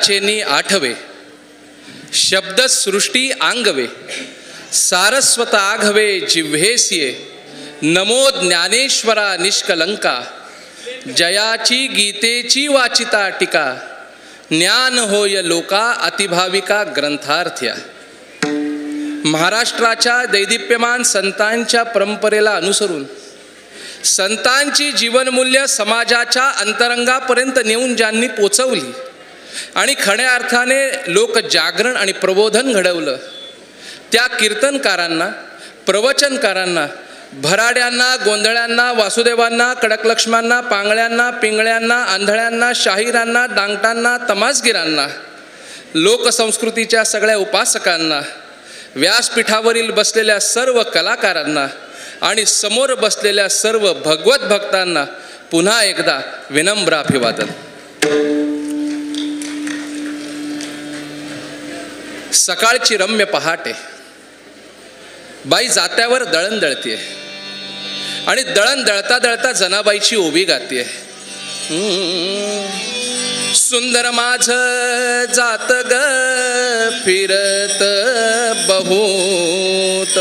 वाचेनी आठवे, शब्द सृष्टी आंगवे, सारस्वत आघवे जिव्हेसिये, नमो ज्ञानेश्वरा निष्कलंका, जयाची गीतेची वाचिता टीका, ज्ञान होय लोका अतिभाविका ग्रंथार्थ्या. महाराष्ट्राच्या दैदिप्यमान संतांच्या परंपरेला अनुसरून संतांची जीवनमूल्य समाजाच्या अंतरंगापर्यंत नेऊन ज्यांनी पोचवली आणि खऱ्या अर्थाने लोकजागरण आणि प्रबोधन घडवलं, त्या कीर्तनकारांना, प्रवचनकारांना, भराड्यांना, गोंधळ्यांना, वासुदेवांना, कडकलक्ष्म्यांना, पांगळ्यांना, पिंगळ्यांना, आंधळ्यांना, शाहिरांना, डांगटांना, तमासगिरांना, लोकसंस्कृतीच्या सगळ्या उपासकांना, व्यासपीठावरील बसलेल्या सर्व कलाकारांना आणि समोर बसलेल्या सर्व भगवत भक्तांना पुन्हा एकदा विनम्र अभिवादन. सकाळची रम्य पहाटे, बाई जात्यावर दळण दळतीये आणि दळण दळता दळता जनाबाईची ओवी गातीये. सुंदर माझ जात ग फिरत बहुत,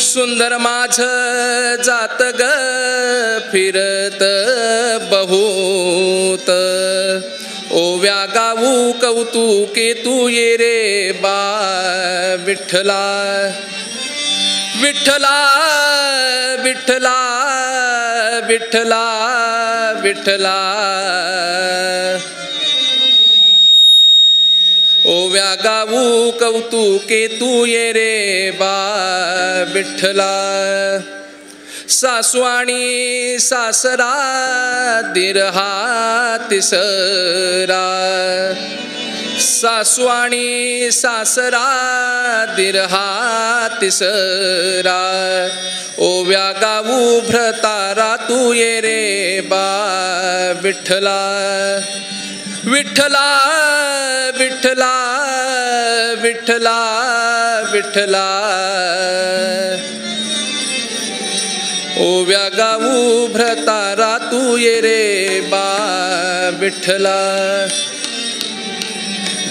सुंदर माझ जात ग फिरत बहुत, ओव्या गाऊ कौतुके तू ये रे बा विठ्ठला, विठ्ठला विठ्ठला विठ्ठला विठ्ठला, ओव्या गाऊ कौतुके तू ये रे बा विठ्ठला. सासू आणि सासरा दिरहा तिसरा, सासू आणि सासरा दिरहा तिसरा, ओव्या गाऊ भ्रतारा तू ये रे बा विठ्ठला, विठ्ठला विठ्ठला विठ्ठला विठ्ठला, ओव्या गाऊ भ्रतारा तू ये रे बा विठ्ठला.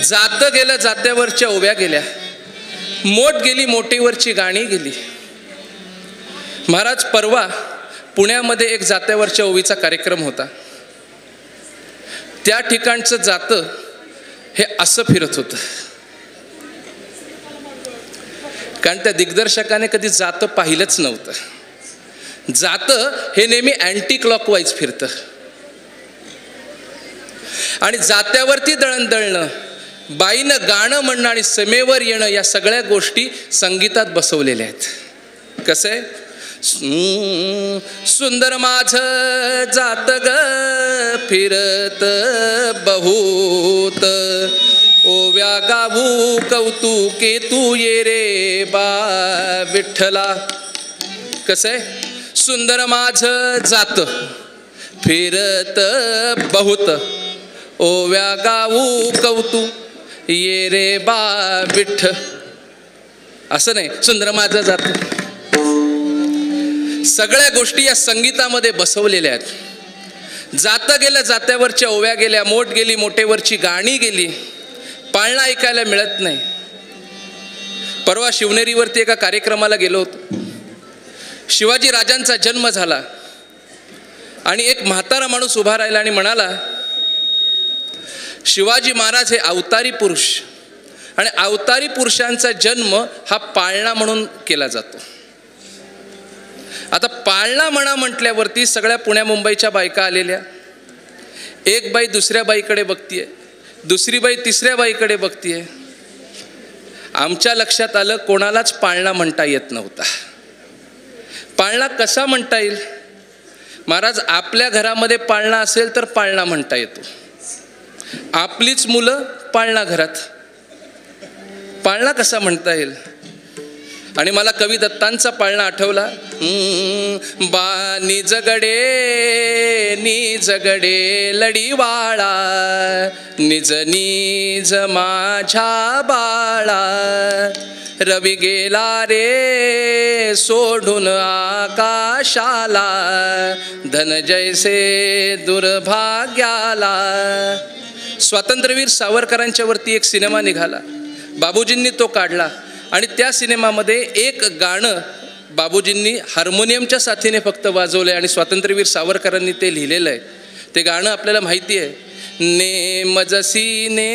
जात गेलं जात्यावरच्या ओव्या गेल्या, मोठ गेली मोठीवरची गाणी गेली. महाराज, परवा पुण्यामध्ये एक जात्यावरच्या ओवीचा कार्यक्रम होता. त्या ठिकाणचं जातं हे असं फिरत होतं, कारण त्या दिग्दर्शकाने कधी जातं पाहिलंच नव्हतं. जातं हे नेहमी अँटी क्लॉकवाईज फिरतं आणि जात्यावरती दळण दळणं, बाईनं गाणं म्हणणं आणि समेवर येणं, या सगळ्या गोष्टी संगीतात बसवलेल्या आहेत. कसं आहे? सुंदर माझ जात ग फिरत बहुत, ओव्या गाऊ कौतुके तू ये रे बा विठ्ठला. कसं आहे? सुंदर माझ जात फिरत बहुत, ओव्या गाऊ कौतु ये रे बा विठ्ठ. असं नाही, सुंदर माझं जात. सगळ्या गोष्टी या संगीतामध्ये बसवलेल्या आहेत. जातं गेलं जात्यावरच्या ओव्या गेल्या, मोठ गेली मोठेवरची गाणी गेली, पाळणा ऐकायला मिळत नाही. परवा शिवनेरीवरती एका कार्यक्रमाला गेलो होतो. शिवाजी राजांचा जन्म झाला आणि एक म्हातारा माणूस उभा राहिला आणि म्हणाला, शिवाजी महाराज हे अवतारी पुरुष आणि अवतारी पुरुषांचा जन्म हा पाळणा म्हणून केला जातो. आता पाळणा म्हणा म्हटल्यावरती सगळ्या पुण्या मुंबईच्या बायका आलेल्या, एक बाई दुसऱ्या बाईकडे बघतीये, दुसरी बाई तिसऱ्या बाईकडे बघतीये. आमच्या लक्षात आलं कोणालाच पाळणा म्हणता येत नव्हता. पाळणा कसा म्हणता येईल? महाराज, आपल्या घरामध्ये पाळणा असेल तर पाळणा म्हणता येतो. आपलीच मुलं पाळणा घरात, पाळणा कसा म्हणता येईल? आणि मला कवी दत्तांचा पाळणा आठवला. बा निजगडे निजगडे लढीवाळा, निज निज माझ्या बाळा, रवी गेला रे सोडून आकाशाला, धन जैसे दुर्भाग्याला. स्वातंत्र्यवीर सावरकरांच्या वरती एक सिनेमा निघाला, बाबूजींनी तो काढला आणि त्या सिनेमामध्ये एक गाणं बाबूजींनी हार्मोनियमच्या साथीने फक्त वाजवलं आहे आणि स्वातंत्र्यवीर सावरकरांनी ते लिहिलेलं आहे. ते गाणं आपल्याला माहिती आहे. नेमजसीने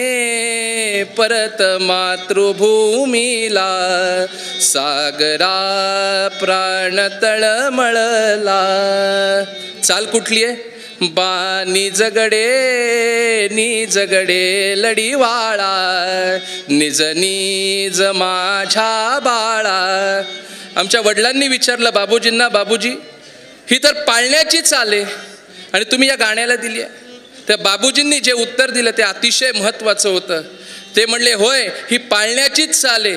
परत मातृभूमीला, सागरा प्राण तळमळला. चाल कुठली आहे? बा निजगडे निजगडे लढीवाळा, निज निज माझ्या बाळा. आमच्या वडिलांनी विचारलं बाबूजींना, बाबूजी ही तर पाळण्याची चाल आहे आणि तुम्ही या गाण्याला दिली आहे. त्या बाबूजींनी जे उत्तर दिलं ते अतिशय महत्त्वाचं होतं. ते म्हणले, होय ही पाळण्याचीच चाल आहे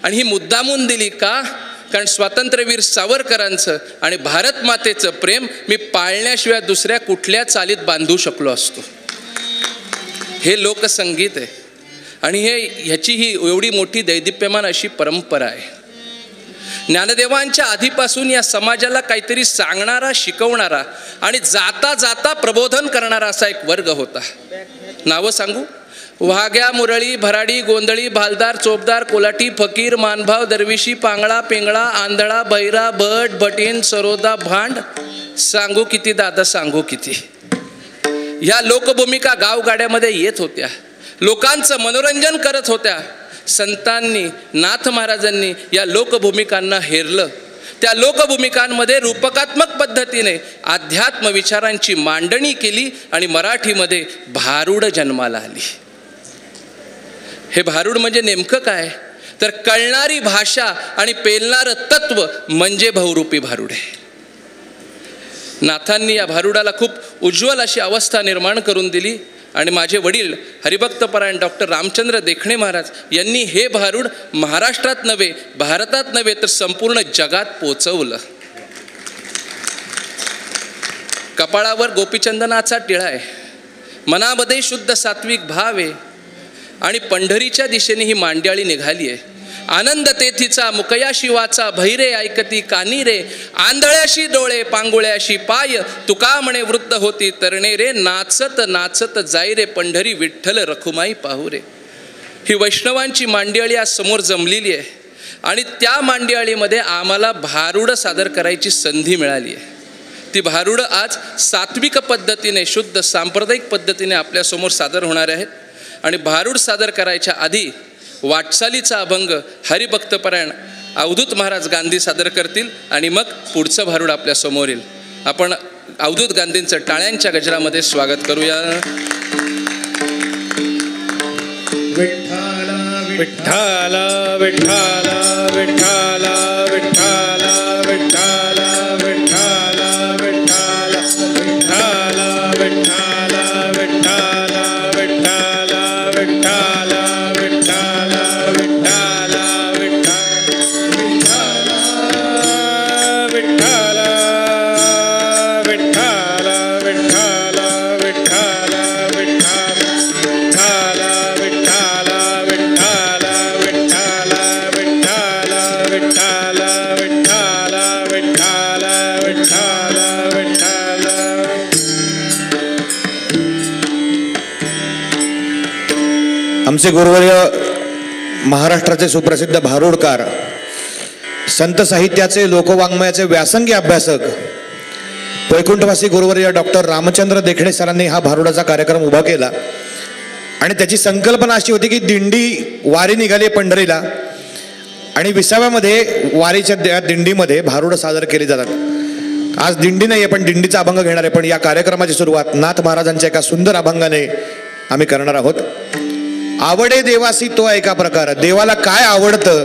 आणि ही मुद्दामून दिली का? कारण स्वातंत्र्यवीर सावरकरांचं आणि भारत मातेचं प्रेम मी पाळण्याशिवाय दुसऱ्या कुठल्या चालीत बांधू शकलो असतो. हे लोकसंगीत आहे आणि ह्याची ही एवढी मोठी दैदिप्यमान अशी परंपरा आहे. ज्ञानदेवांच्या आधीपासून या समाजाला काहीतरी सांगणारा, शिकवणारा आणि जाता जाता प्रबोधन करणारा असा एक वर्ग होता. नावं सांगू? वाघ्या, मुरळी, भराडी, गोंधळी, भालदार, चोपदार, कोलाटी, फकीर, मानभाव, दरविशी, पांगळा, पेंगळा, आंधळा, बैरा, भट, भटीन, सरोदा, भांड. सांगू किती दादा, सांगू किती. ह्या लोकभूमिका गावगाड्यामध्ये येत होत्या, लोकांचं मनोरंजन करत होत्या. संतांनी, नाथ महाराजांनी या लोकभूमिकांना हेरलं. त्या लोकभूमिकांमध्ये रूपकात्मक पद्धतीने अध्यात्म विचारांची मांडणी केली आणि मराठीमध्ये भारुड जन्माला आली. हे भारुड म्हणजे नेमकं काय? तर कळणारी भाषा आणि पेलणारं तत्व म्हणजे बहुरूपी भारुड आहे. नाथांनी या भारुडाला खूप उज्ज्वल अशी अवस्था निर्माण करून दिली आणि माझे वडील हरिभक्तपरायण डॉक्टर रामचंद्र देखणे महाराज यांनी हे भारूड महाराष्ट्रात नव्हे, भारतात नव्हे तर संपूर्ण जगात पोचवलं. कपाळावर गोपीचंदनाचा टिळा आहे, मनामध्ये शुद्ध सात्विक भाव आहे आणि पंढरीच्या दिशेने ही मांड्याळी निघाली आहे. आनंद तेथीचा मुकया शिवाचा, भैरे ऐकती कानी रे, आंधळ्याशी डोळे पांगुळ्याशी पाय, तुका म्हणे वृद्ध होती तरणे रे, नाचत नाचत जाई रे पंढरी, विठ्ठल रखुमाई पाहू रे. ही वैष्णवांची मांडियाळी आज समोर जमलेली आहे आणि त्या मांडियाळीमध्ये आम्हाला भारुड सादर करायची संधी मिळाली आहे. ती भारुड आज सात्विक पद्धतीने, शुद्ध सांप्रदायिक पद्धतीने आपल्यासमोर सादर होणार आहेत. आणि भारुड सादर करायच्या आधी वाटचालीचा अभंग हरिभक्तपरायण अवधूत महाराज गांधी सादर करतील आणि मग पुढचं भारुड आपल्या समोर येईल. आपण अवधूत गांधींचं टाळ्यांच्या गजरामध्ये स्वागत करूया. विठ्ठल विठ्ठल विठ्ठल विठ्ठल विठ्ठल विठ्ठल विठ्ठल विठ्ठल विठ्ठल विठ्ठल विठ्ठल विठ्ठल विठ्ठल विठ्ठल विठ्ठल विठ्ठल विठ्ठल विठ्ठल विठ्ठल आमचे गुरुवर्य महाराष्ट्राचे सुप्रसिद्ध भारुडकार, संत साहित्याचे, लोकवाङ्मयाचे व्यासंगी अभ्यासक, वैकुंठवासी गुरुवर्य डॉक्टर रामचंद्र देखणे सरांनी हा भारुडाचा कार्यक्रम उभा केला. आणि त्याची संकल्पना अशी होती की दिंडी वारी निघाली पंढरीला आणि 20व्यामध्ये वारीच्या दिंडीमध्ये भारुड सादर केली जातात. आज दिंडी नाही आहे पण दिंडीचा अभंग घेणार आहे. पण या कार्यक्रमाची सुरुवात नाथ महाराजांच्या एका सुंदर अभंगाने आम्ही करणार आहोत. आवडे देवासी तो एका प्रकार, देवाला काय आवडतं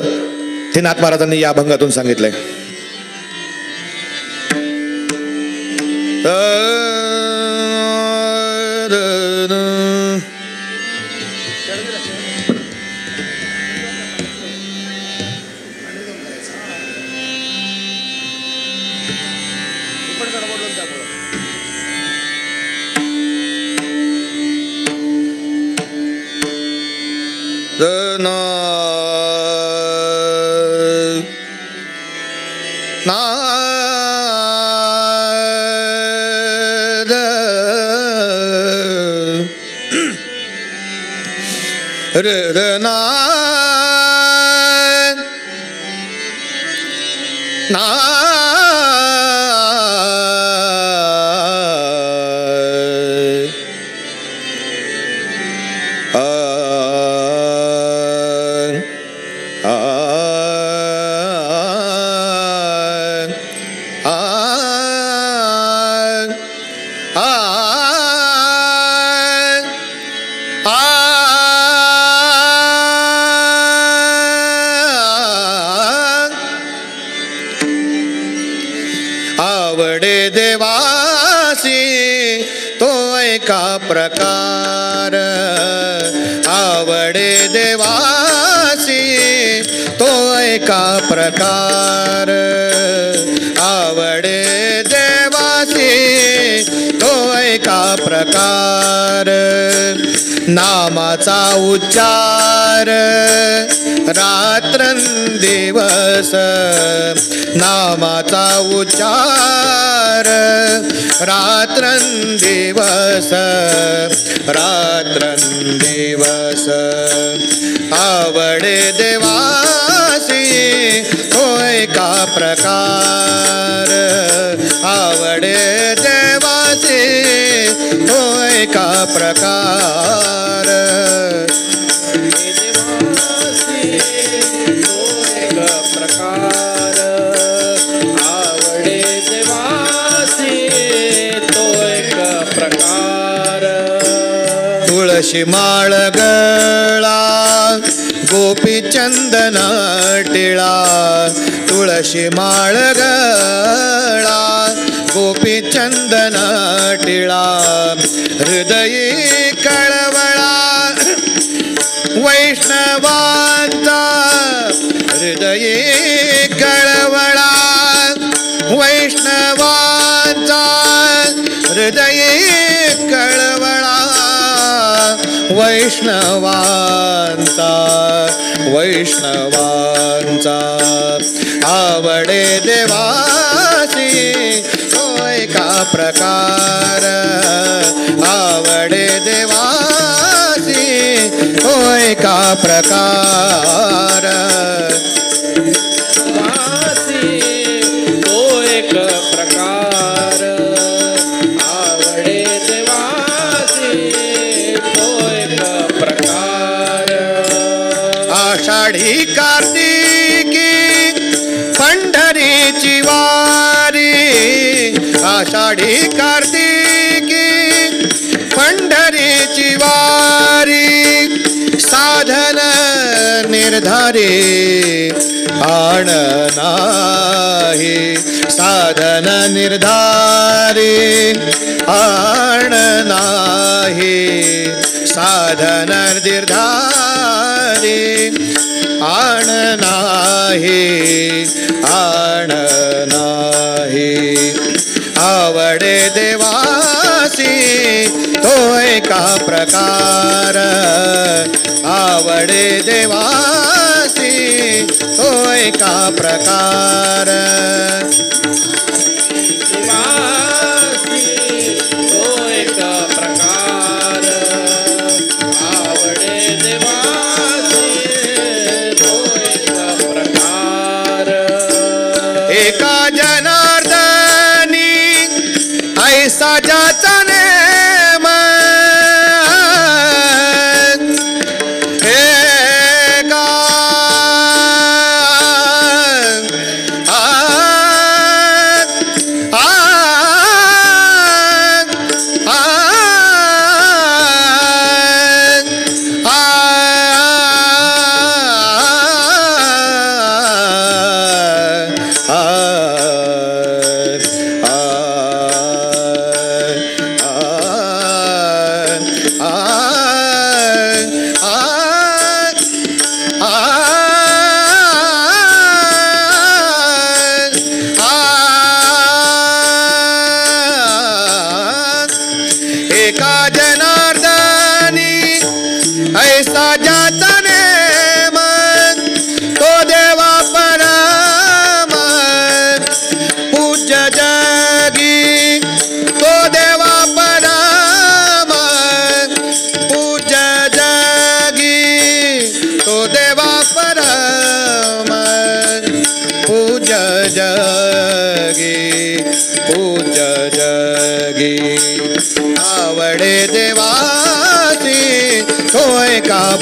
ते नाथ महाराजांनी या अभंगातून सांगितलंय. आवडे देवासी तो एका प्रकार, आवडे देवासी तो एका प्रकार, आवडे देवासी तो एका प्रकार, नामाचा उच्चार रात्रंदिवस, नामाचा उच्चार रात्रंदिवस, रात्रंदिवस, आवडे देवासी तो एका प्रकार, आवडे देवासी तो एका प्रकार, आवडे देवासी तो एक प्रकार, तुळशी माळ गळा गोपी चंदन टिळा, तुळशी माळ गळा गोपी चंदन टिळा, हृदयी कळवळा वैष्णवांचा, हृदयी कळवळा वैष्णवांचा, हृदयी कळवळा वैष्णवांचा, वैष्णवांचा, आवडे देवासी तो एका प्रकार, आवडे देवासी तो एका प्रकार, वासी तो एक प्रकार, आवडे देवासी तो एक प्रकार, आषाढी कार्तिकी पंढरीची वारी, आषाढी कार्तिकी पंढरीची वारी, साधन निर्धारी आण नाही, साधन निर्धारी आण नाही, साधन निर्धारी आण नाही, आण नाही, आवडे देवासी तो एका प्रकार, आवडे देवासी तो एका प्रकार, देवासी तो एक प्रकार, आवडे देवासी तो एक प्रकार, एका जनार्दनी ऐसा ज्याचा नेम, एका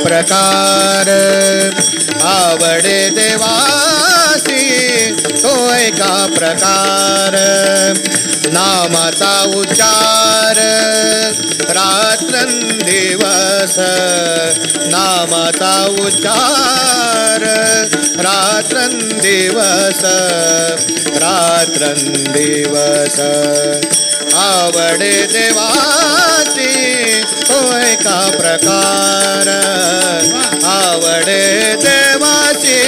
प्रकार आवडे देवासी तो एका प्रकार नामाचा उच्चार रात्रंदिवस नामाचा उच्चार रात्रंदिवस रात्रंदिवस आवडे देवाची तो एका प्रकार आवडे देवाची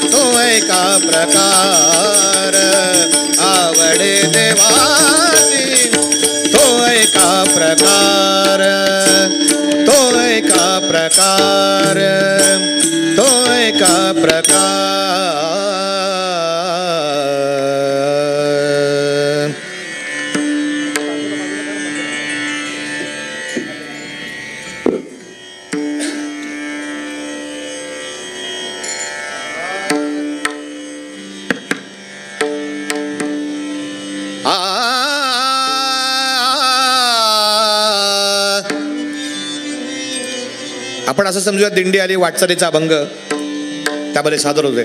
तो एका प्रकार आवडे देवाची तो एका प्रकार तो एका प्रकार तो एका प्रकार आपण असं समजूया दिंडी आली वाटचालीचा अभंग त्यामध्ये सादर होते.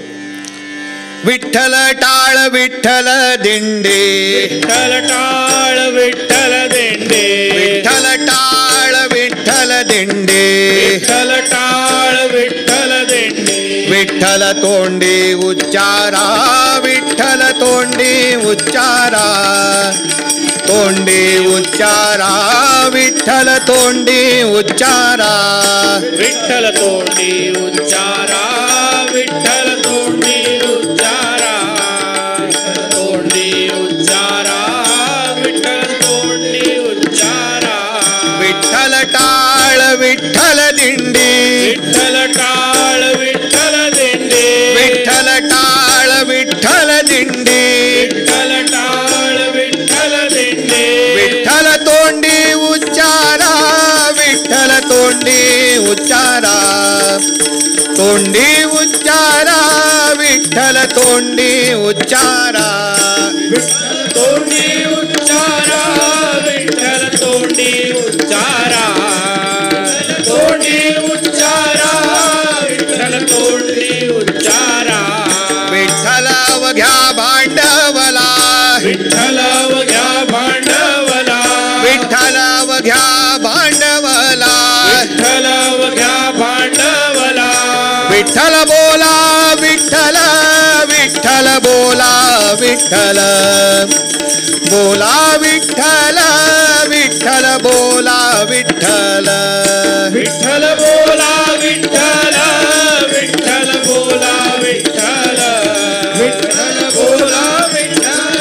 विठ्ठल टाळ विठ्ठल दिंडे विठ्ठल टाळ विठ्ठल दिंडे विठ्ठल टाळ विठ्ठल दिंडे विठ्ठल टाळ विठ्ठल दिंडे विठ्ठल तोंडी उच्चारा विठ्ठल तोंडी उच्चारा तोंडी उच्चारा विठ्ठल तोंडी उच्चारा विठ्ठल तोंडी उच्चारा विठ्ठल तोंडी उच्चारा तोंडी उच्चारा विठ्ठल तोंडी उच्चारा विठ्ठल टाळ विठ्ठल दिंडी विठ्ठल टाळ विठ्ठल दिंडे विठ्ठल टाळ विठ्ठल दिंडी विठ्ठल टाळ विठ्ठल दिंडे विठ्ठल तोंडी उच्चारा विठ्ठल तोंडी उच्चारा तोंडी उच्चारा विठ्ठल तोंडी उच्चारा तोंडी उच्चारा विठ्ठल तोंडी उच्चारा तोंडी उच्चारा विठ्ठल तोंडी उच्चारा विठ्ठल अवघ्या भांडवला विठ्ठल अवघ्या भांडवला विठ्ठल अवघ्या भांडवला विठ्ठल अवघ्या भांडवला विठ्ठल बोला विठ्ठल विठ्ठल बोला विठ्ठल बोला विठ्ठल विठ्ठल बोला विठ्ठल विठ्ठल बोला विठ्ठल विठ्ठल बोला विठ्ठल विठ्ठल बोला विठ्ठल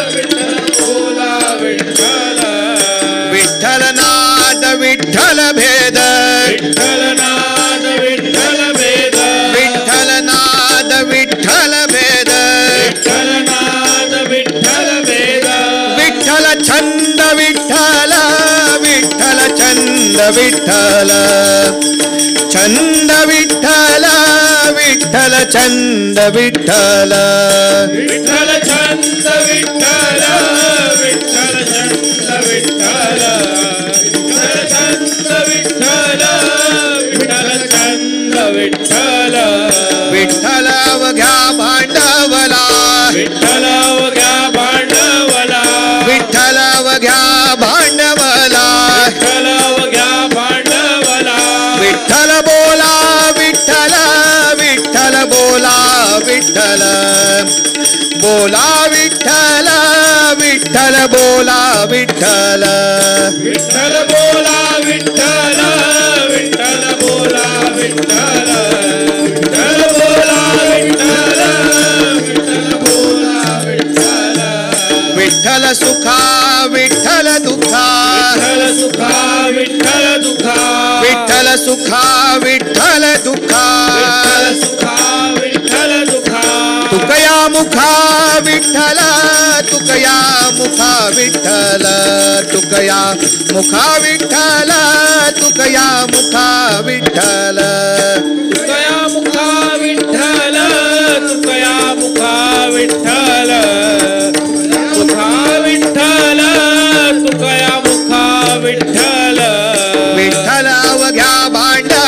विठ्ठल बोला विठ्ठल विठ्ठल नाद विठ्ठल भेद विठ्ठल नाद विठ्ठल भेद विठ्ठल नाद विठ्ठल भेद विठ्ठल नाद विठ्ठल भेद विठ्ठल छंद विठ्ठल विठ्ठल छंद विठ्ठल छंद विठ्ठल विठ्ठल छंद विठ्ठल विठ्ठल छंद विठ्ठल विठ्ठल छंद विठ्ठल विठ्ठल छंद विठ्ठल विठ्ठल छंद विठ्ठल विठ्ठल अवघ्या भांडवला विठ्ठल अवघ्या भांडवला विठ्ठल अवघ्या भांडवला विठ्ठल अवघ्या भांडवला विठ्ठल बोला विठ्ठल विठ्ठल बोला विठ्ठल बोला विठ्ठल विठ्ठल बोला विठ्ठल विठ्ठल बोला विठ्ठल विठ्ठल बोला विठ्ठल विठ्ठल बोला विठ्ठल विठ्ठल बोला विठ्ठल विठ्ठल सुखा विठ्ठल दुखा विठ्ठल सुखा विठ्ठल दुखा विठ्ठल सुखा विठ्ठल दुखा विठ्ठल सुखा विठ्ठल दुखा तुकया मुखा विठ्ठल तुकया मुखा विठ्ठल तुकया मुखा विठ्ठल तुकया मुखा विठ्ठल तुकया मुखा विठ्ठल तुकया मुखा विठ्ठल मुखा विठ्ठल तुकया मुखा विठ्ठल विठ्ठल अवघ्या भांडवला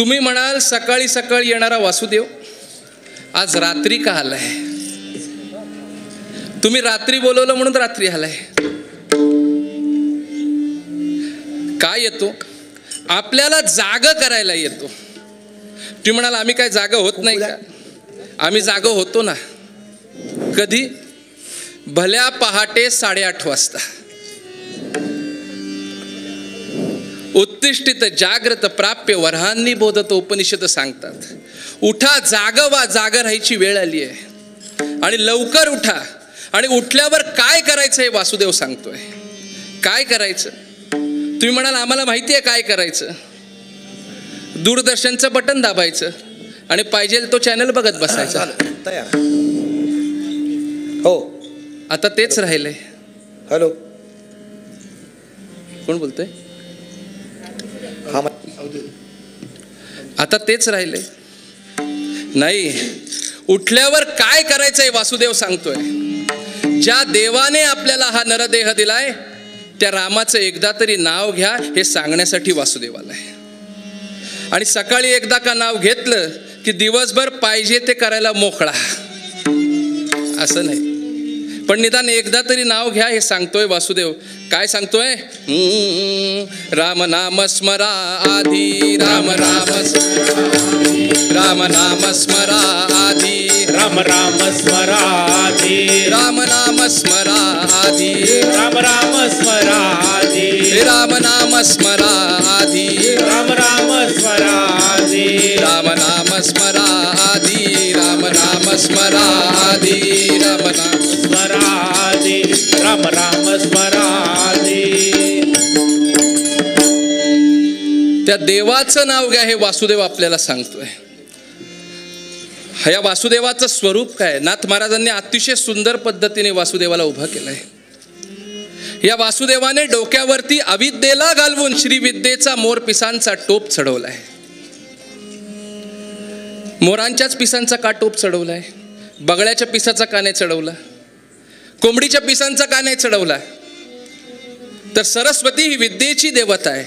तुम्ही म्हणाल सकाळी सकाळी येणारा वासुदेव आज रात्री का आलाय? तुम्ही रात्री बोलवलं म्हणून रात्री आलाय. काय येतो? आपल्याला जाग करायला येतो. तुम्ही म्हणाल आम्ही काय जागा होत नाही का? आम्ही जागा होतो ना. कधी? भल्या पहाटे 8:30 वाजता. उत्तिष्ठित जाग्रत प्राप्य वरहांनी बोधत उपनिषद सांगतात. उठा, जागवा, जाग राहायची वेळ आली आहे आणि लवकर उठा. आणि उठल्यावर काय करायचं हे वासुदेव सांगतोय. काय करायचं? तुम्ही म्हणाल आम्हाला माहिती आहे काय करायचं. दूरदर्शनचं बटन दाबायचं आणि पाहिजे तो चॅनल बघत बसायचा. तयार हो. आता तेच राहिलंय. हॅलो, कोण बोलतोय? हा, आता तेच राहिलंय. नाही, उठल्यावर काय करायचंय वासुदेव सांगतोय. ज्या देवाने आपल्याला हा नरदेह दिलाय त्या रामाचं एकदा तरी नाव घ्या हे सांगण्यासाठी वासुदेव आलाय. आणि सकाळी एकदा का नाव घेतलं की दिवसभर पाहिजे ते करायला मोकळा. असं नाही, पण निदान एकदा तरी नाव घ्या हे सांगतोय वासुदेव. काय सांगतोय? राम नाम स्मरा आधी, राम राम राम नाम स्मरा आधी, राम राम स्मरा आधी, राम नाम स्मरा आधी, राम राम स्मरा आधी, राम नाम स्मरा आधी, राम राम स्मरा आधी, राम नाम स्मरा आधी, राम नाम स्मरा आधी, राम नाम स्मरा आधी, राम राम स्मरा आधी. त्या देवाचं नाव घ्या हे वासुदेव आपल्याला सांगतोय. या वासुदेवाचं स्वरूप काय? नाथ महाराजांनी अतिशय सुंदर पद्धतीने वासुदेवाला उभा केलाय. या वासुदेवाने डोक्यावरती अविद्येला घालवून श्रीविद्येचा मोर पिसांचा टोप चढवलाय. मोरांच्याच पिसांचा का टोप चढवलाय? बगळ्याच्या पिसाचा का नाही चढवला? कोंबडीच्या पिसांचा का नाही चढवला? तर सरस्वती ही विद्येची देवता आहे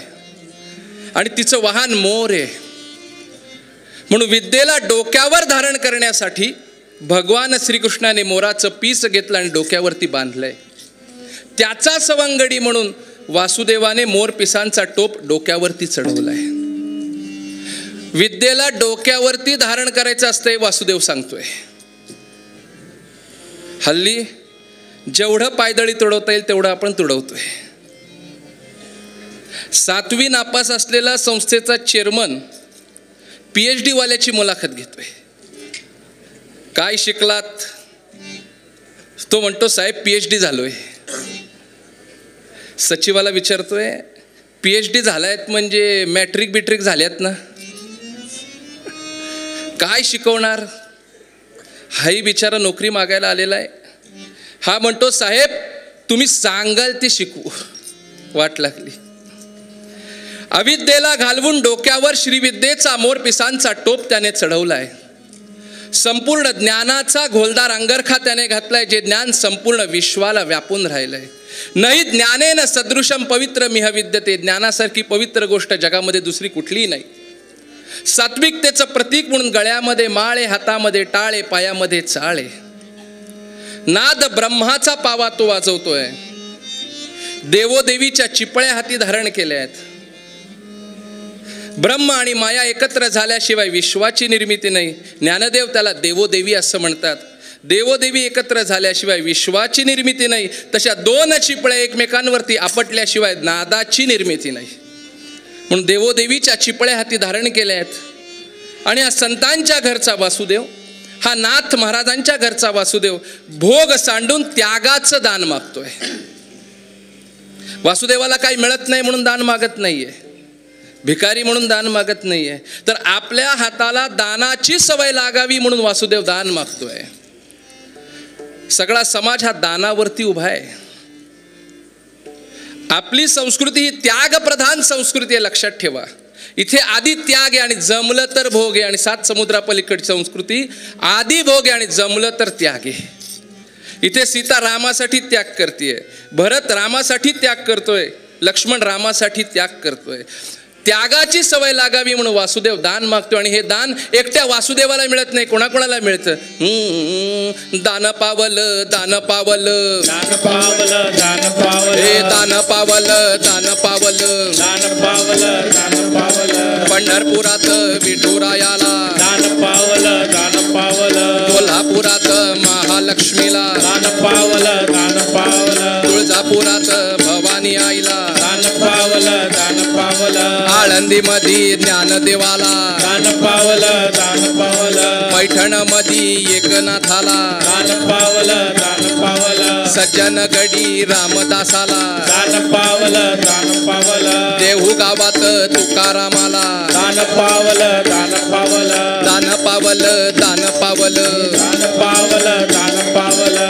आणि तिचं वाहन मोर आहे. म्हणून विद्येला डोक्यावर धारण करण्यासाठी भगवान श्रीकृष्णाने मोराचं पीस घेतलं आणि डोक्यावरती बांधलंय. त्याचा सवंगडी म्हणून वासुदेवाने मोर पिसांचा टोप डोक्यावरती चढवलाय. विद्येला डोक्यावरती धारण करायचं असतंय वासुदेव सांगतोय. हल्ली जेवढं पायदळी तुडवता येईल तेवढं आपण तुडवतोय. 7वी नापास असलेला संस्थेचा चेअरमन PhD वाल्याची मुलाखत घेतोय. काय शिकलात? तो म्हणतो साहेब PhD झालोय. सचिवाला विचारतोय PhD झालायत म्हणजे मॅट्रिक बिट्रिक झाल्यात ना? काय शिकवणार? हाही बिचारा नोकरी मागायला आलेला आहे. हा म्हणतो साहेब तुम्ही सांगाल ते शिकवू. वाट लागली. अविद्येला घालवून डोक्यावर श्रीविद्येचा मोर पिसांचा टोप त्याने चढवलाय. संपूर्ण ज्ञानाचा घोलदार अंगरखा त्याने घातलाय, जे ज्ञान संपूर्ण विश्वाला व्यापून राहिलंय. नाही ज्ञानेन सदृशम पवित्र मिह विद्यते. ज्ञानासारखी पवित्र गोष्ट जगामध्ये दुसरी कुठलीही नाही. सात्विकतेचं प्रतीक म्हणून गळ्यामध्ये माळे, हातामध्ये टाळे, पायामध्ये चाळे. नाद ब्रह्माचा पावा तो वाजवतोय. देवोदेवीच्या चिपळ्या हाती धारण केल्या आहेत. ब्रह्म आणि माया एकत्र झाल्याशिवाय विश्वाची निर्मिती नाही. ज्ञानदेव त्याला देवोदेवी असं म्हणतात. देवोदेवी एकत्र झाल्याशिवाय विश्वाची निर्मिती नाही. तशा 2 चिपळ्या एकमेकांवरती आपटल्याशिवाय नादाची निर्मिती नाही. म्हणून देवोदेवीच्या चिपळ्या हाती धारण केल्या आहेत. आणि हा संतांच्या घरचा वासुदेव, हा नाथ महाराजांच्या घरचा वासुदेव भोग सांडून त्यागाचं दान मागतोय. वासुदेवाला काही मिळत नाही म्हणून दान मागत नाहीये, भिकारी म्हणून दान मागत नाहीये, तर आपल्या हाताला दानाची सवय लागावी म्हणून वासुदेव दान मागतोय. सगळा समाज हा दानावरती उभा आहे. आपली संस्कृती ही त्यागप्रधान संस्कृती आहे, लक्षात ठेवा. इथे आधी त्याग आहे आणि जमलं तर भोग आहे. आणि 7 समुद्रापलीकडची संस्कृती आधी भोग आहे आणि जमलं तर त्याग आहे. इथे सीता रामासाठी त्याग करतेय, भरत रामासाठी त्याग करतोय, लक्ष्मण रामासाठी त्याग करतोय. त्यागाची सवय लागावी म्हणून वासुदेव दान मागतो. आणि हे दान एकट्या वासुदेवाला मिळत नाही, कोणाकोणाला मिळतं. दान पावलं दान पावलं दान पावलं दान पावलं हे दान पावलं दान पावलं दान पावलं दान पावलं पंढरपुरात विठुरायाला दान पावलं दान पावलं कोल्हापुरात महालक्ष्मीला दान पावलं दान पावलं तुळजापुरात भवानी आईला दान पावलं दान पावलं आळंदीमध्ये ज्ञानदेवाला दान पावलं दान पावलं पैठणमध्ये एकनाथाला दान पावलं दान पावलं सज्जनगडी रामदासाला दान पावलं दान पावलं देहू गावात तुकारामाला दान पावलं दान पावलं दान पावलं दान पावलं दान पावलं दान पावलं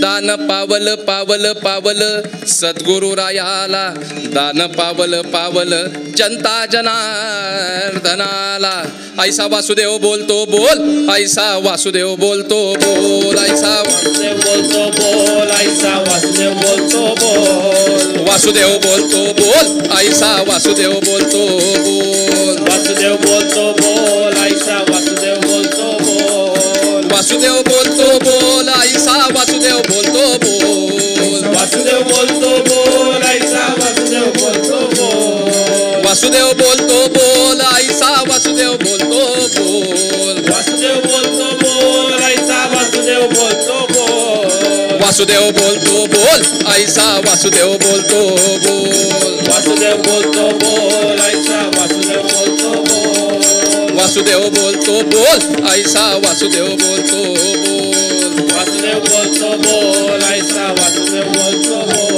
दान पावलं पावलं पावलं सद्गुरु रायाला दान पावलं पावलं जनता जनार्दनाला. ऐसा वासुदेव बोलतो बोल ऐसा वासुदेव बोलतो बोल ऐसा वासुदेव बोलतो बोल ऐसा वासुदेव बोलतो बोल वासुदेव बोलतो बोल ऐसा वासुदेव बोलतो बोल वासुदेव बोलतो बोल ऐसा वासुदेव बोलतो बोल वासुदेव बोलतो बोल ऐसा वासुदेव बोलतो बोल वासुदेव बोलतो बोल ऐसा वासुदेव बोलतो बोल वासुदेव बोलतो बोल ऐसा वासुदेव बोलतो बोल वासुदेव बोलतो बोल ऐसा वासुदेव बोलतो बोल वासुदेव बोलतो बोल ऐसा वासुदेव बोलतो बोल वासुदेव बोलतो बोल ऐसा वासुदेव बोलतो बोल वासुदेव बोलतो बोल ऐसा वासुदेव बोलतो बोल वासुदेव बोलतो बोल ऐसा वासुदेव बोलतो बोल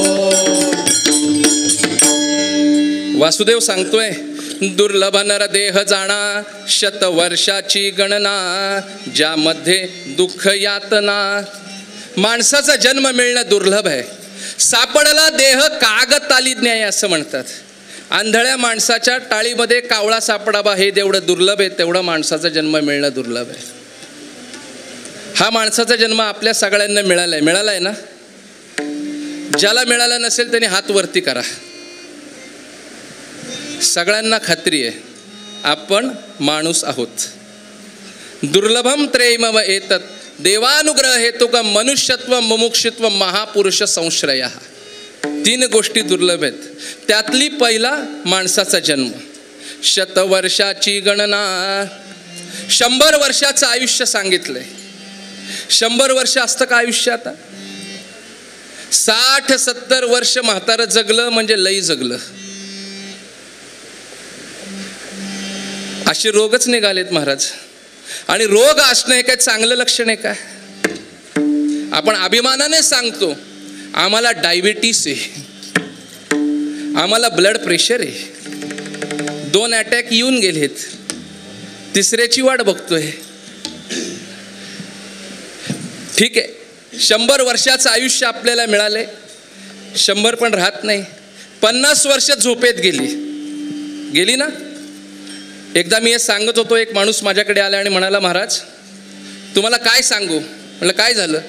वासुदेव सांगतोय दुर्लभ नर देह जाणा शतवर्षाची गणना ज्यामध्ये दुःख यातना. माणसाचा जन्म मिळणं दुर्लभ आहे. सापडला देह कागताली न्याय असं म्हणतात. आंधळ्या माणसाच्या टाळीमध्ये कावळा सापडावा हे जेवढं दुर्लभ आहे तेवढं माणसाचा जन्म मिळणं दुर्लभ आहे. हा माणसाचा जन्म आपल्या सगळ्यांना मिळालाय. मिळालाय ना? ज्याला मिळाला नसेल त्यांनी हात वरती करा. सगळ्यांना खात्री आहे आपण माणूस आहोत. दुर्लभम त्रयीमव एतत् देवानुग्रह हेतुक मनुष्यत्व मुमुक्षित्व महापुरुष संश्रय. 3 गोष्टी दुर्लभ आहेत. त्यातली पहिला माणसाचा जन्म. शतवर्षाची गणना 100 वर्षाचं आयुष्य सांगितलंय. 100 वर्ष असतं का आयुष्य? आता 60-70 वर्ष म्हातारं जगलं म्हणजे लई जगलं. असे रोगच निघालेत महाराज. आणि रोग असणं हे काय चांगलं लक्षण आहे काय? आपण अभिमानाने सांगतो आम्हाला डायबिटीस आहे, आम्हाला ब्लड प्रेशर आहे, 2 अटॅक येऊन गेलेत, 3ऱ्याची वाट बघतोय. ठीक आहे, 100 वर्षाचं आयुष्य आपल्याला मिळालंय. 100 पण राहत नाही. 50 वर्ष झोपेत गेली ना. एकदा मी हे सांगत होतो, एक माणूस माझ्याकडे आला आणि म्हणाला महाराज तुम्हाला काय सांगू? म्हटलं काय झालं?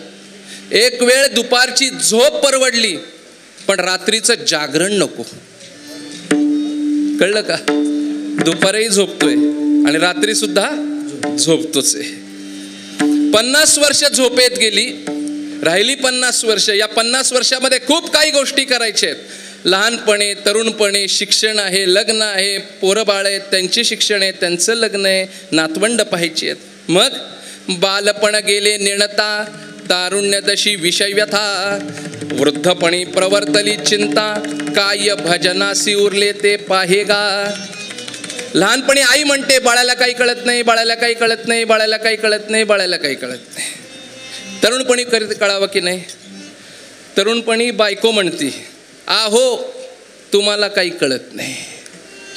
एक वेळ दुपारची झोप परवडली पण रात्रीचं जागरण नको. कळलं का? दुपारही झोपतोय आणि रात्री सुद्धा झोपतोच आहे. 50 वर्ष झोपेत गेली, राहिली 50 वर्ष. या 50 वर्षामध्ये खूप काही गोष्टी करायच्या आहेत. लहानपणे, तरुणपणे, शिक्षण आहे, लग्न आहे, पोरं बाळ आहेत, त्यांचे शिक्षण आहे, त्यांचं लग्न आहे, नातवंड पाहायची आहेत. मग बालपण गेले नेणता, तारुण्य दशी विषय व्यथा, वृद्धपणी प्रवर्तली चिंता, काय भजनासी उरले ते पाहेगा. लहानपणी आई म्हणते बाळाला काही कळत नाही, बाळाला काही कळत नाही, बाळाला काही कळत नाही, बाळाला काही कळत नाही. तरुणपणी कळावं की नाही? तरुणपणी बायको म्हणती आहो तुम्हाला काही कळत नाही.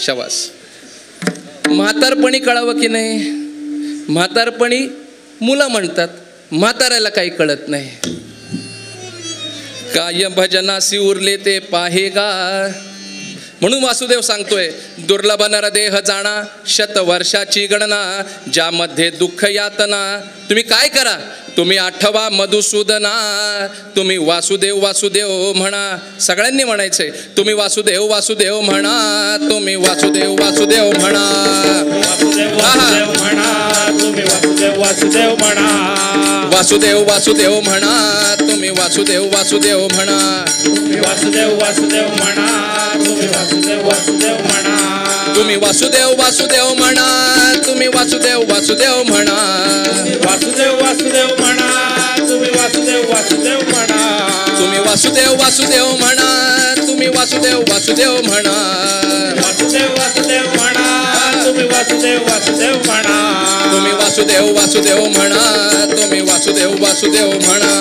शबास. म्हातारपणी कळावं की नाही? म्हातारपणी मुलं म्हणतात म्हाताऱ्याला काही कळत नाही. काय भजनासी उरले ते पाहेगा. म्हणून वासुदेव सांगतोय, दुर्लभ नरदेह जाणा, शतवर्षाची गणना, ज्यामध्ये दुःख यातना. तुम्ही काय करा, तुम्ही आठवा मधुसूदना, तुम्ही वासुदेव वासुदेव म्हणा. सगळ्यांनी म्हणायचंय, तुम्ही वासुदेव वासुदेव म्हणा, तुम्ही वासुदेव वासुदेव म्हणा. वासुदेव वासुदेव म्हणा, तुम्ही वासुदेव वासुदेव म्हणा. वासुदेव वासुदेव म्हणा, तुम्ही वासुदेव वासुदेव म्हणा. तुम्ही वासुदेव वासुदेव म्हणा, तुम्ही वासुदेव वासुदेव म्हणा. तुम्ही वासुदेव वासुदेव म्हणा, तुम्ही वासुदेव वासुदेव म्हणा. वासुदेव वासुदेव म्हणा, तुम्ही वासुदेव वासुदेव म्हणा. तुम्ही वासुदेव वासुदेव म्हणा, तुम्ही वासुदेव वासुदेव म्हणा. वासुदेव वासुदेव म्हणा, तुम्ही वासुदेव वासुदेव म्हणा. तुम्ही वासुदेव वासुदेव म्हणा, तुम्ही वासुदेव वासुदेव म्हणा.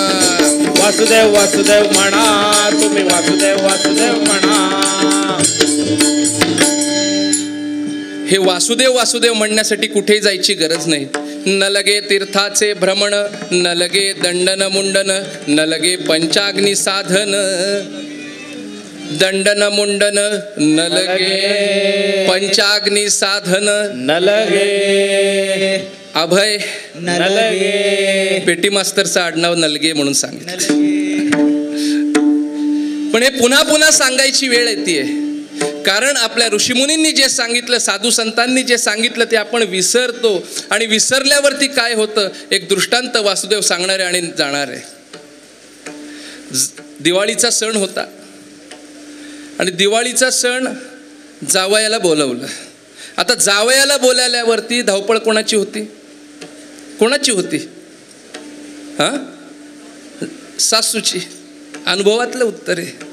वासुदेव वासुदेव म्हणा, तुम्ही वासुदेव वासुदेव म्हणा. हे वासुदेव वासुदेव म्हणण्यासाठी कुठेही जायची गरज नाही. न लगे तीर्थाचे भ्रमण, न लगे दंडन मुंडन, न लगे पंचाग्नी साधन. दंडन मुंडन न लगे, पंचाग्नी साधन न लगे, अभय न लगे. पेटी मास्तरचं आडनाव नलगे म्हणून सांगितलं. पण हे पुन्हा पुन्हा सांगायची वेळ येते, कारण आपल्या ऋषीमुनींनी जे सांगितलं, साधू संतांनी जे सांगितलं ते आपण विसरतो. आणि विसरल्यावरती काय होतं, एक दृष्टांत वासुदेव सांगणारे आणि जाणार आहे. दिवाळीचा सण होता आणि दिवाळीचा सण जावयाला बोलवलं. आता जावयाला बोलावल्यावरती धावपळ कोणाची होती, कोणाची होती? हां, सासूची. अनुभवातलं उत्तर आहे.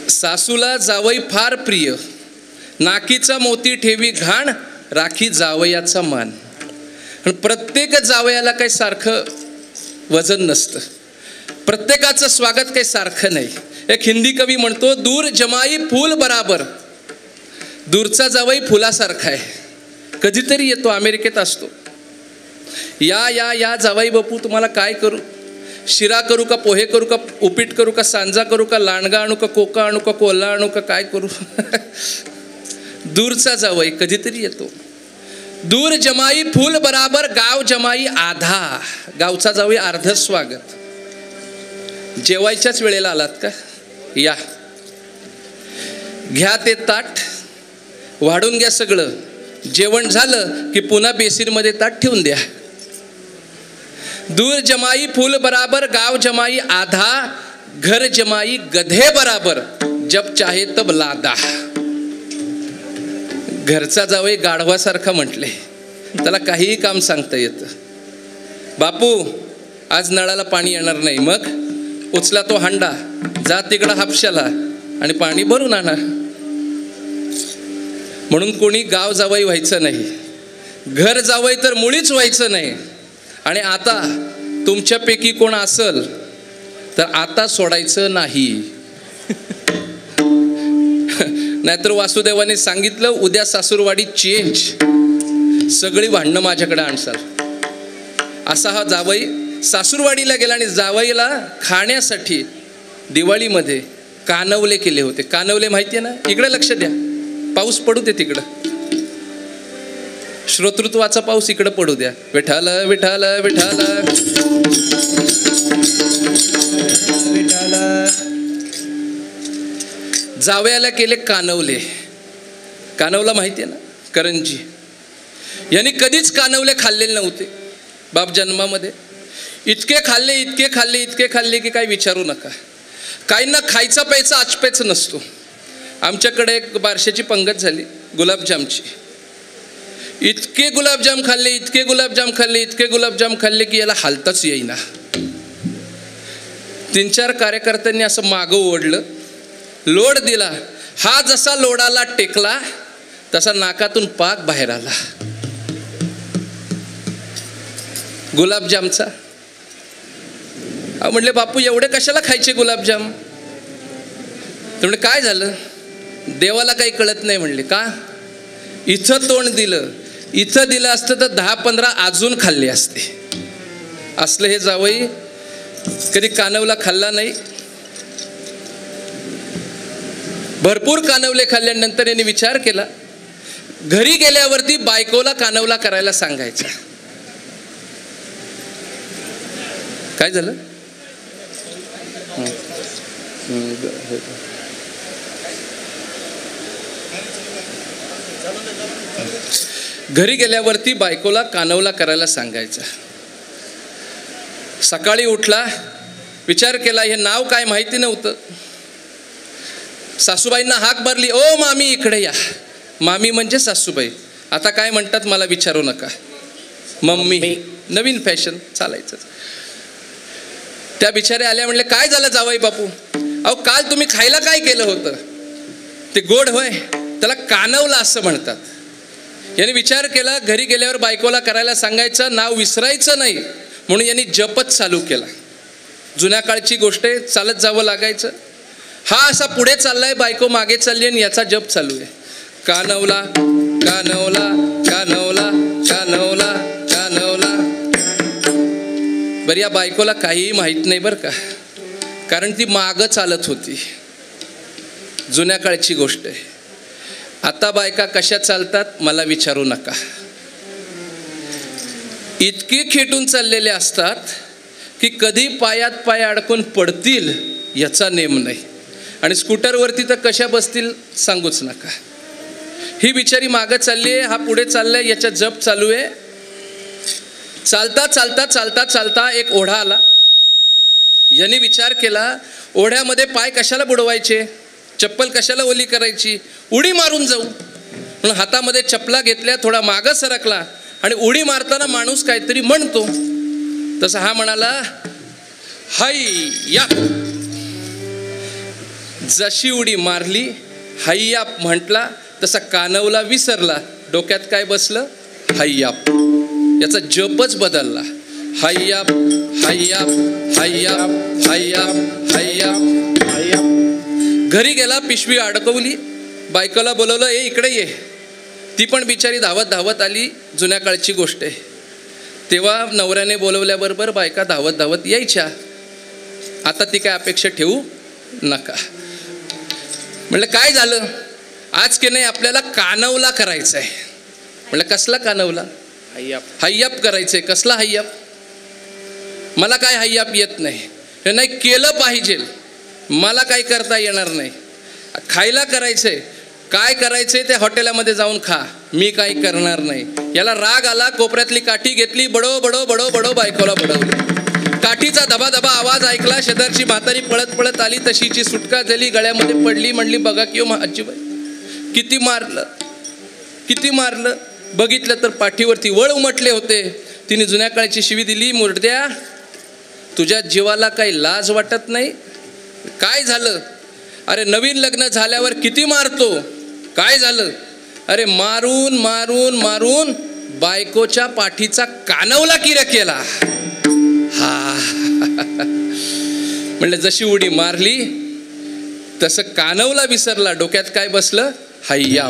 सासूला जावई फार प्रिय, नाकीचा मोती ठेवी घाण, राखी जावयाचा मान. प्रत्येक जावयाला काही सारखं वजन नसतं, प्रत्येकाचं स्वागत काही सारखं नाही. एक हिंदी कवी म्हणतो, दूर जमाई फूल बराबर. दूरचा जावई फुलासारखा आहे, कधीतरी येतो, अमेरिकेत असतो. या या या जावई बापू, तुम्हाला काय करू? शिरा करू का, पोहे करू का, उपीट करू का, सांजा करू का, लांडगा आणू का, कोका आणू का, कोल्हा आणू का, काय करू? दूरचा जावई कधीतरी येतो. दूर जमाई फूल बराबर, गाव जमाई आधा. गावचा जावई अर्ध स्वागत. जेवायच्याच वेळेला आलात का, या, घ्या ते ताट, वाढून घ्या सगळं. जेवण झालं की पुन्हा बेसिनमध्ये ताट ठेवून द्या. दूर जमाई फूल बराबर, गाव जमाई आधा, घर जमाई गधे बराबर, जब चाहे तब लादा. घरचा जावई गाढवासारखा म्हटले, त्याला काहीही काम सांगता येतं. बापू आज नळाला पाणी येणार नाही, मग उचला तो हांडा, जा तिकडं हापशाला आणि पाणी भरून आणा. म्हणून कोणी गाव जावई व्हायचं नाही, घर जावई तर मुळीच व्हायचं नाही. आणि आता तुमच्यापैकी कोण असल तर आता सोडायचं नाही. नाहीतर वासुदेवाने सांगितलं, उद्या सासूरवाडी चेंज, सगळी भांडणं माझ्याकडे आणसाल. असा हा जावई सासूरवाडीला गेला आणि जावईला खाण्यासाठी दिवाळीमध्ये कानवले केले होते. कानवले माहिती आहे ना? इकडे लक्ष द्या, पाऊस पडू दे तिकडं, श्रोतृत्वाचा पाऊस इकडं पडू द्या. विठाल विठाल विठाल विठाल. जावयाला केले कानवले. कानवला माहिती आहे ना, करंजी. यांनी कधीच कानवले खाल्लेले नव्हते बाप जन्मामध्ये. इतके खाल्ले इतके खाल्ले इतके खाल्ले की काय विचारू नका. काहींना खायचा प्यायचा आचपेच नसतो. आमच्याकडे एक बारशाची पंगत झाली गुलाबजामची. इतके गुलाबजाम खाल्ले इतके गुलाबजाम खाल्ले इतके गुलाबजाम खाल्ले की याला हालताच येईना. 3-4 कार्यकर्त्यांनी असं मागं ओढलं, लोड दिला. हा जसा लोडाला टेकला तसा नाकातून पाक बाहेर आला गुलाबजामचा. म्हणले, बापू एवढे कशाला खायचे गुलाबजाम? तर म्हणजे काय झालं? देवाला काही कळत नाही म्हणले. का? इथं तोंड दिलं, इथं दिलं असतं तर 10-15 अजून खाल्ले असते. असलं हे जावई कधी कानवला खाल्ला नाही. भरपूर कानवले खाल्ल्यानंतर यांनी विचार केला, घरी गेल्यावरती बायकोला कानवला करायला सांगायचा. काय झालं? घरी गेल्यावरती बायकोला कानवला करायला सांगायचा. सकाळी उठला, विचार केला, हे नाव काय माहिती नव्हतं. सासूबाईंना हाक मारली, ओ मामी इकडे या. मामी म्हणजे सासूबाई. आता काय म्हणतात मला विचारू नका, मम्मी. नवीन फॅशन चालायचं. त्या बिचारे आल्या, म्हणले काय झालं जावई बापू? अहो काल तुम्ही खायला काय केलं होतं? ते गोड होय, त्याला कानवला असं म्हणतात. यांनी विचार केला, घरी गेल्यावर बायकोला करायला सांगायचं, नाव विसरायचं नाही म्हणून यांनी जपच चालू केला. जुन्या काळची गोष्ट आहे, चालत जावं लागायचं. हा असा पुढे चाललाय, बायको मागे चालली आणि याचा जप चालू आहे. कानवला कानवला कानवला कानवला कानवला. बरं, या बायकोला काहीही माहीत नाही बरं का, कारण ती मागं चालत होती. जुन्या काळची गोष्ट आहे. आता बायका कशा चालतात मला विचारू नका. इतकी खेटून चाललेले असतात की कधी पायात पाय अडकून पडतील याचा नेम नाही. आणि स्कूटरवरती तर कशा बसतील सांगूच नका. ही बिचारी मागं चालली आहे, हा पुढे चाललाय, याच्या जप चालू आहे. चालता चालता चालता चालता एक ओढा आला. यांनी विचार केला, ओढ्यामध्ये पाय कशाला बुडवायचे, चप्पल कशाला ओली करायची, उडी मारून जाऊ. म्हणून हातामध्ये चपला घेतल्या, थोडा मागं सरकला आणि उडी मारताना माणूस काहीतरी म्हणतो, तसा हा म्हणाला, हैया. जशी उडी मारली, हैया म्हटला, तसा कानवला विसरला. डोक्यात काय बसलं? हैया. याचा जपच बदलला. हैया हैया हैया हैया हैया हैया. घरी गेला, पिशवी अडकवली, बायकोला बोलवलं, ए इकडे ये. ती पण बिचारी धावत धावत आली. जुन्या काळची गोष्ट आहे. तेव्हा नवऱ्याने बोलवल्याबरोबर बायका धावत धावत यायच्या. आता ती काय अपेक्षा ठेवू नका. म्हणलं काय झालं? आज की नाही आपल्याला कानवला करायचा आहे. म्हणलं कसला कानवला? हैयाप करायचंय. कसला हैयाप? मला काय हैयाप येत नाही. नाही केलं पाहिजे, मला काय करता येणार नाही. खायला करायचंय, काय करायचंय ते हॉटेलामध्ये जाऊन खा, मी काही करणार नाही. याला राग आला, कोपऱ्यातली काठी घेतली, बडो बडो बडो बडो बायकोला बडवली. काठीचा धबाधबा आवाज ऐकला, शेजारची म्हातारी पळत पळत आली, तशीची सुटका झाली, गळ्यामध्ये पडली. म्हणली बघा की आजीबाई किती मारलं, किती मारलं. बघितलं तर पाठीवरती वळ उमटले होते. तिने जुन्या काळची शिवी दिली, मुर्द्या तुझ्या जीवाला काही लाज वाटत नाही? काय झालं? अरे नवीन लग्न झाल्यावर किती मारतो. काय झालं? अरे मारून मारून मारून बायकोच्या पाठीचा कानवला किरा केला. हा म्हणलं जशी उडी मारली तसं कानवला विसरला. डोक्यात काय बसलं? हैया.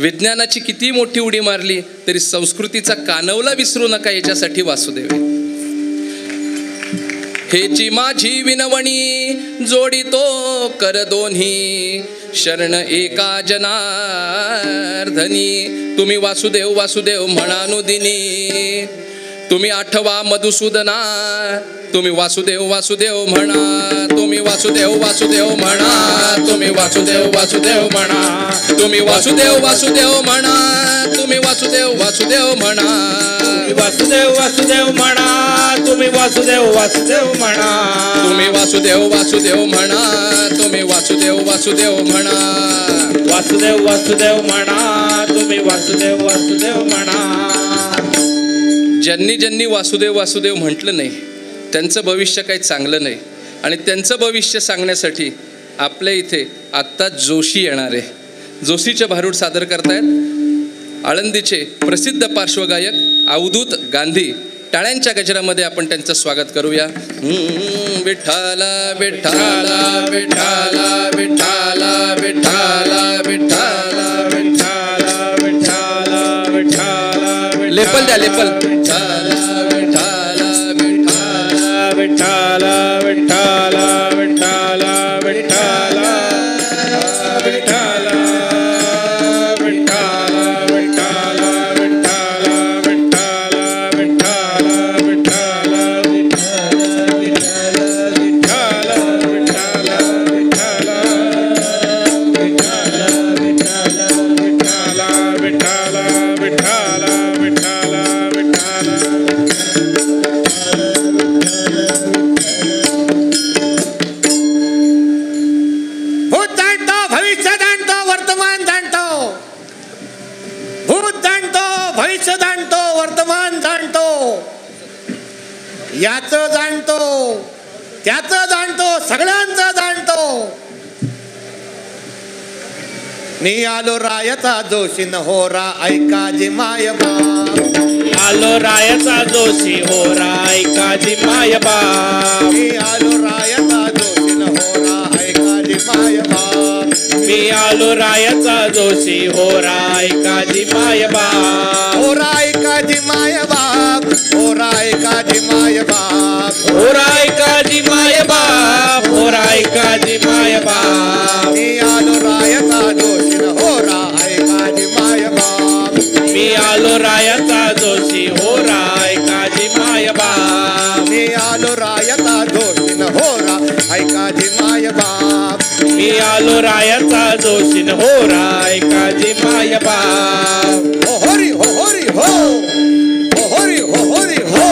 विज्ञानाची किती मोठी उडी मारली तरी संस्कृतीचा कानवला विसरू नका, याच्यासाठी वासुदेव. हेची माझी विनवणी जोडितो कर दोन्ही, शरण एका जनार्दनी. तुम्ही वासुदेव वासुदेव म्हणानुदिनी, तुम्ही आठवा मधुसूदना. तुम्ही वासुदेव वासुदेव म्हणा, तुम्ही वासुदेव वासुदेव म्हणा, तुम्ही वासुदेव वासुदेव म्हणा, तुम्ही वासुदेव वासुदेव म्हणा, तुम्ही वासुदेव वासुदेव म्हणा, वासुदेव वासुदेव म्हणा, तुम्ही वासुदेव वासुदेव म्हणा, तुम्ही वासुदेव वासुदेव म्हणा, तुम्ही वासुदेव वासुदेव म्हणा, वासुदेव वासुदेव म्हणा, तुम्ही वासुदेव वासुदेव म्हणा. ज्यांनी ज्यांनी वासुदेव वासुदेव म्हटलं नाही त्यांचं भविष्य काही चांगलं नाही. आणि त्यांचं भविष्य सांगण्यासाठी आपल्या इथे आत्ता जोशी येणार आहे. जोशीचे भारूड सादर करतायत आळंदीचे प्रसिद्ध पार्श्वगायक अवधूत गांधी. टाळ्यांच्या गजरामध्ये आपण त्यांचं स्वागत करूया. विठाला विठाला विठाला विठाला विठाला विठाला विठाला विठाला विठाला. लेपल द्या लेपल. विठाला विठाला विठाला विठाला विठाला विठाला विठाला. याचं जाणतो, त्याचं जाणतो, सगळ्यांचं जाणतो. मी आलो रायाचा जोशी न होरा ऐका जी माय बाप. आलो रायाचा जोशी होरा ऐका जी माय बाप. मी आलो रायाचा जोशी न होरा ऐका जी माय बाप. मी आलो रायाचा जोशी होरा ऐका जी माय बाप. होरा ऐका जी माय बाप. होरा ऐका जी माय बाप. होरा ऐका जी माय बाप. होरा ऐका जी माय बाप. मी आलो रायाचा जोशी न होरा ऐका जी माय बाप. मी आलो रायाचा जोशी होरा ऐका जी माय बाप. मी आलो रायाचा जोशी न होरा ऐका जी माय बाप. मी आलो रायाचा जोशी होरा ऐका जी माय बाप. हो होरी हो होरी हो. हो होरी हो होरी हो.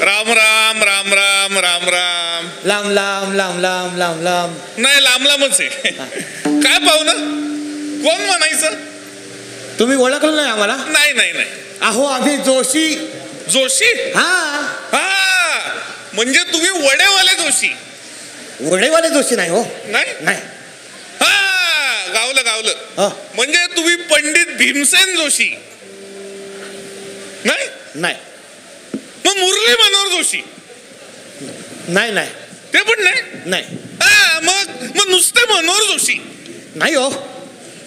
राम राम राम राम राम राम. लांब लांब लांब लांब लांब लांब. नाही लांब लांबच आहे. काय पाहू ना, कोण म्हणायचं? तुम्ही ओळखलं नाही आम्हाला? नाही नाही नाही. अहो आम्ही जोशी. जोशी? हा, हा, म्हणजे तुम्ही वडेवाले जोशी? वडेवाले जोशी नाही हो. नाही नाही. हा, गावलं गावलं. हो. म्हणजे तुम्ही पंडित भीमसेन जोशी? नाही नाही मग मुरली मनोहर जोशी? नाही नाही ते पण नाही. नाही हा, मग मग नुसते मनोहर जोशी? नाही हो.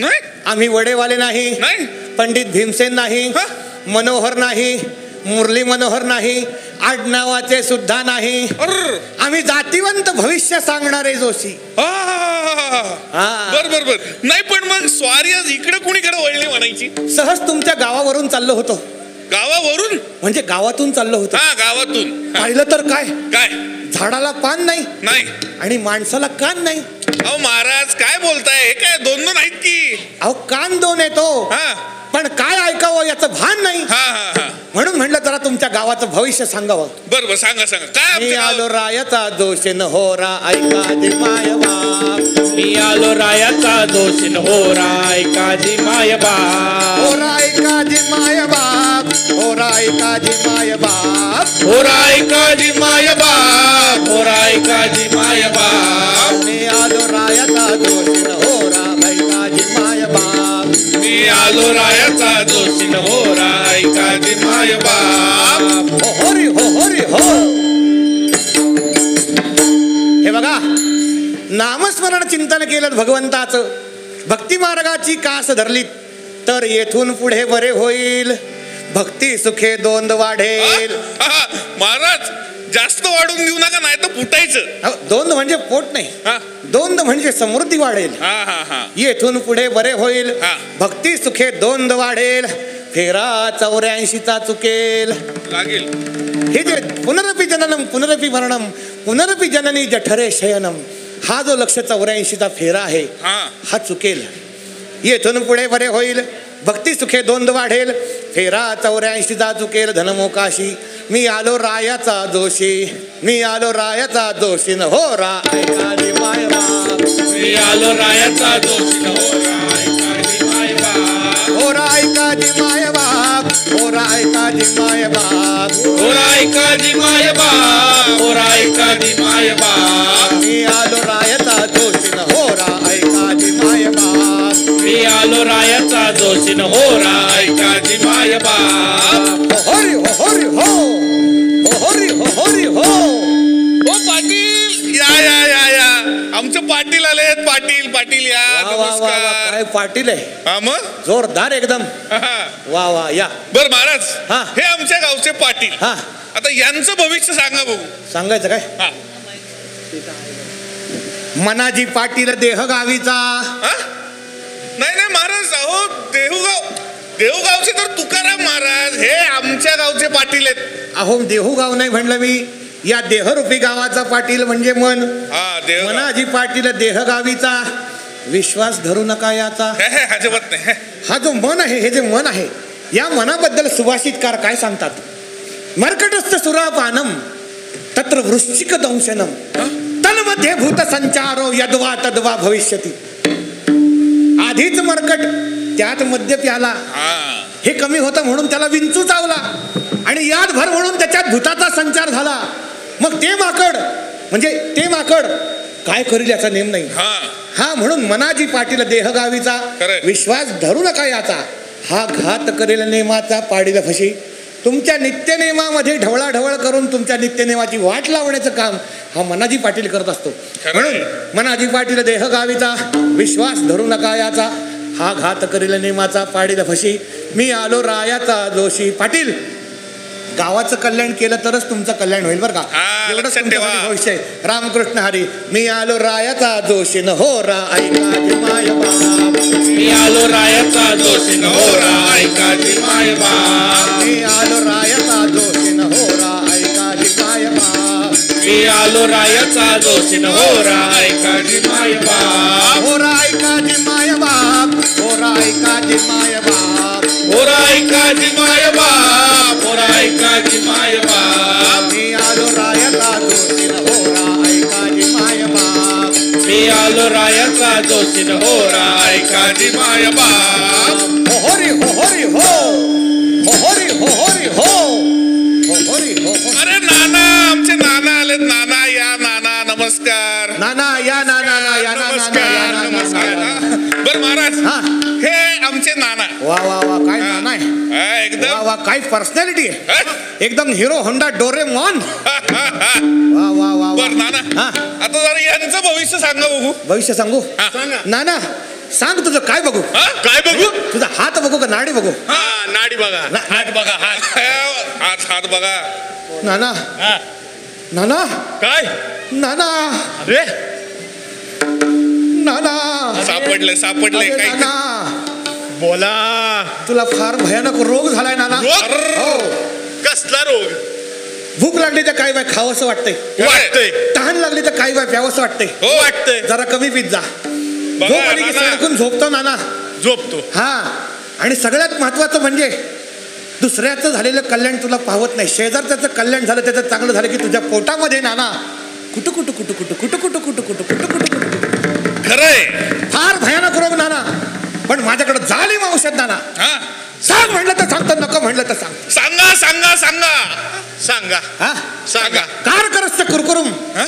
नाही आम्ही वडेवाले नाही. नाही. पंडित भीमसेन नाही. हा? मनोहर नाही. मुरली मनोहर नाही. आडनावाचे सुद्धा नाही. अर्र. आम्ही जातीवंत भविष्य सांगणारे जोशी. बर बर बर. नाही पण मग स्वारी आज इकडे कुणीकडे वळली म्हणायची? सहज तुमच्या गावावरून चाललो होतो. गावावरून? म्हणजे गावातून चाललो होतो. हा, गावातून. पाहिलं तर काय, काय? झाडाला पान नाही नाही आणि माणसाला कान नाही. अहो महाराज काय बोलताय? हे काय दोन दोन आहेत की? अहो कान दोन येतो, हा पण काय ऐकावं याचं भान नाही. हा हा हा. म्हणून म्हटलं जरा तुमच्या गावाचं भविष्य सांगावं. बर बर, सांगा सांगा. काय मी आमच्या आलो गावात? रायाचा जोशी न होरा ऐका जी माय बाप. मी आलो रायाचा जोशी होरा ऐका जी माय बाप. होरा ऐका जी माय बाप. होरा ऐका जी माय बाप. होरा ऐका जी माय बाप. होरा ऐका जी माय बाप. मी आलो रायाचा जोशी न होरा ऐका जी माय बाप. मी आलो रायाचा जोशी होरा ऐका जी माय बाप. हो होरी हो होरी हो. हे बघा, नामस्मरण चिंतन केलं भगवंताचं, भक्ती मार्गाची कास धरली तर येथून पुढे बरे होईल. भक्ती सुखे दोंद वाढेल. हा, हा. महाराज जास्त वाढून देऊ नका, नाही तर फुटायचं. अहो, दोंद म्हणजे पोट नाही, हा दोंद म्हणजे समृद्धी वाढेल. हा हा हा. येथून पुढे बरे होईल. हा. भक्ती सुखे दोंद वाढेल. फेरा 84चा चुकेल. लागेल. हे जे पुनरपि जननम पुनरपि मरणम पुनरपि जननी जठरे शयनम, हा जो 84चा फेरा आहे हा चुकेल. येथून पुढे बरे होईल. भक्ती सुखे दोंद वाढेल. फेरा 84चा चुकेल. धनमोकाशी मी आलो रायाचा जोशी. मी आलो रायाचा जोशी न होरा ऐका जी माय बाप. मी आलो रायाचा जोशी होरा ऐका जी माय बाप. होरा ऐका जी माय बाप. होरा ऐका जी माय बाप. होरा ऐका जी माय बाप. होरा ऐका जी माय बाप. मी आलो रायाचा जोशी न होरा ऐका जी माय बाप. मी आलो रायाचा जोशी होरा ऐका जी माय बाप. हो होरी हो होरी हो. हो होरी हो होरी हो. ओ पाटील, या या या या. आमचे पाटील आलेत. पाटील पाटील या. वा वा वा वा, नमस्कार. काय पाटील आहे. हा मग जोरदार एकदम. वा वा या. बर महाराज, हा. हे आमच्या गावचे पाटील. हा, आता यांचं भविष्य सांगा बघू. सांगायचं काय. हा मनाजी पाटील देहगावीचा. हा? नाही नाही महाराज, अहो देहूगावचे तर तुकाराम महाराज, हे आमच्या गावचे पाटील आहेत. अहो देहूगाव नाही म्हणलं मी, या देहरूपी गावाचा पाटील म्हणजे मन. हा देहूगाव. मनाजी पाटील देहगावीचा. विश्वास धरू नका याचा. हे अजिबात नाही. हा जो मन आहे, हे जे मन आहे, या मनाबद्दल सुभाषितकार काय सांगतात. मर्कटस्थ सुरापानम तत्र वृश्चिक दंशनम तन्मध्ये भूत संचारो यद्वा तद्वा भविष्यती. आधीच मर्कट त्यात मद्य प्याला. हा. हे कमी होतं म्हणून त्याला विंचू चावला आणि यात भर म्हणून त्याच्यात भूताचा संचार झाला. मग ते माकड काय करील याचा नेम नाही. हा म्हणून मनाजी पाटील देहगावीचा खरंय. विश्वास धरू नका याचा, हा घात करेल नेमाचा पाडील फशी. तुमच्या नित्यनेमामध्ये ढवळाढवळ करून तुमच्या नित्यनेमाची वाट लावण्याचं काम हा मनाजी पाटील करत असतो. म्हणून मनाजी पाटील देहगावीचा विश्वास धरू नका याचा, हा घात करेल नेमाचा पाडील फशी. मी आलो रायाचा जोशी. पाटील, गावाचं कल्याण केलं तरच तुमचं कल्याण होईल बरं का. एवढंच तुमच्यासाठी भविष्य आहे. रामकृष्ण हरी. मी आलो रायाचा जोशी न हो रा ऐका जी माय बाप. मी आलो रायाचा जोशी न हो रा ऐका जी माय बाप. मी आलो रायाचा जोशी न हो रा ऐका जी माय बाप. मी आलो रायाचा जोशी न हो रा ऐका जी माय बाप. हो रा ऐका जी माय बाप. हो रा ऐका जी माय बाप. हो रा ऐका जी माय बाप. हो रा ऐका जी माय बाप. मी आलो रायाचा जोशी न हो रा ऐका जी माय बाप. मी आलो रायाचा जोशी न हो रा ऐका जी माय बाप. हो हरी हो हरी हो हो हरी हो हरी हो हो हरी हो हो. अरे नाना, आमचे नाना आलेत. नाना या. नाना नमस्कार. नाना या नाना ना या नाना नमस्कार नमस्कार. बर महाराज, हा. हे आमचे नाना. वा वा वा काय नाना आहे. हा, वा एकदम वा काय पर्सनॅलिटी आहे. हा? एकदम हिरो होंडा डोरेमॉन. वा वा वा बर वा. नाना, हा. आता जरा यांचं भविष्य सांगा बघू. भविष्य सांगू. हा. नाना सांग तुझं काय बघू. हा? काय बघू? तुझा हात बघू का नाडी बघू. हा, नाडी बघा. हात बघा. हात बघा. नाना हा. नाना काय नाना अरे नाना सापडले अरे काय नाना, बोला. तुला फार भयानक रोग झालाय नाना. रोग? हो. कसला रोग? भूक लागली तर काय बाय खावंसं वाटतंय. वाटतंय. तहान लागली तर काय बाय प्यावंसं वाटतंय. हो वाटतंय. जरा कमी पीत जा. बघा, झोप आली की नाना. सडकून झोपतो नाना. झोपतो. हा. आणि सगळ्यात महत्वाचं म्हणजे दुसऱ्याचं झालेलं कल्याण तुला पाहत नाही. शेजारचं कल्याण झालं, त्याचं चांगलं झालं की तुझ्या पोटामध्ये नाना कुटु कुटु कुटु कुटु कुटु कुटु कुटु कुटु कुटु कुटु कुटु. खरंय. फार भयानक रोग नाना. पण माझ्याकडे जालिम औषध नाना. हा, सांग म्हणलं तर सांगतो, नको म्हणलं तर सांग. सांगा सांगा सांगा सांगा हा सांगा. कार करस्त कुरकुरुम हा?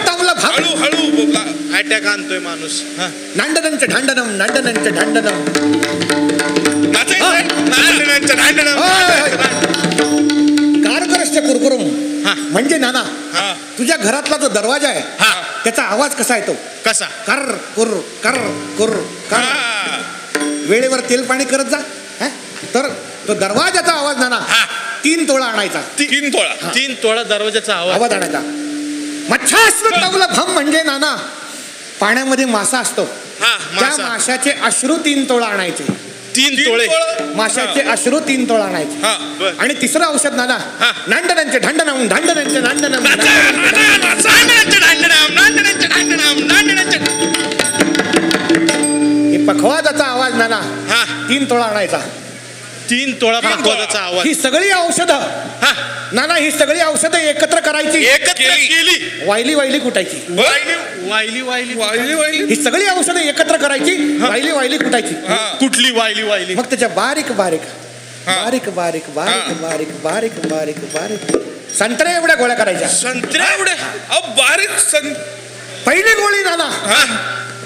तांबला भाग. हळू हळू बोला. अटॅक आणतोय माणूस. नांडनंच ढांडनम नांडनंच ढांडनम. कारकरस्य कुरकुरुम म्हणजे नाना, तुझ्या घरातला जो दरवाजा आहे त्याचा आवाज कसा येतो. कसा? कर कुर कर कुर कर. वेळेवर तेल पाणी करत जा. तर तो दरवाजाचा आवाज नाना 3 तोळा आणायचा. 3 तोळा. 3 तोळा दरवाजाचा आवाज आणायचा. मच्छास्त्र तवलं भम म्हणजे नाना पाण्यामध्ये मासा असतो. त्या माशाचे अश्रू 3 तोळा आणायचे. 3 तोळे माशाचे अश्रू 3 तोळा आणायचे. आणि तिसरं औषध नाना नांडनांचे ढांडनम ढांडनांचे ढांडनम. हे पखवाजाचा आवाज नाना 3 तोळा आणायचा. 3 तोळा पखवाजाचा आवाज. ही सगळी औषधं नाना, ही सगळी औषधं एकत्र करायची. एकत्र केली. वायली वायली कुटायची. वायली वायली वाहिली वाहिली. ही सगळी औषधं एकत्र करायची. वायली वायली कुटायची. कुठली वायली वायली? मग त्याच्या बारीक बारीक बारीक बारीक बारीक बारीक बारीक बारीक बारीक संत्र्या एवढ्या गोळ्या करायच्या. संत्र्या एवढ्या? बारीक. पहिली गोळी नाना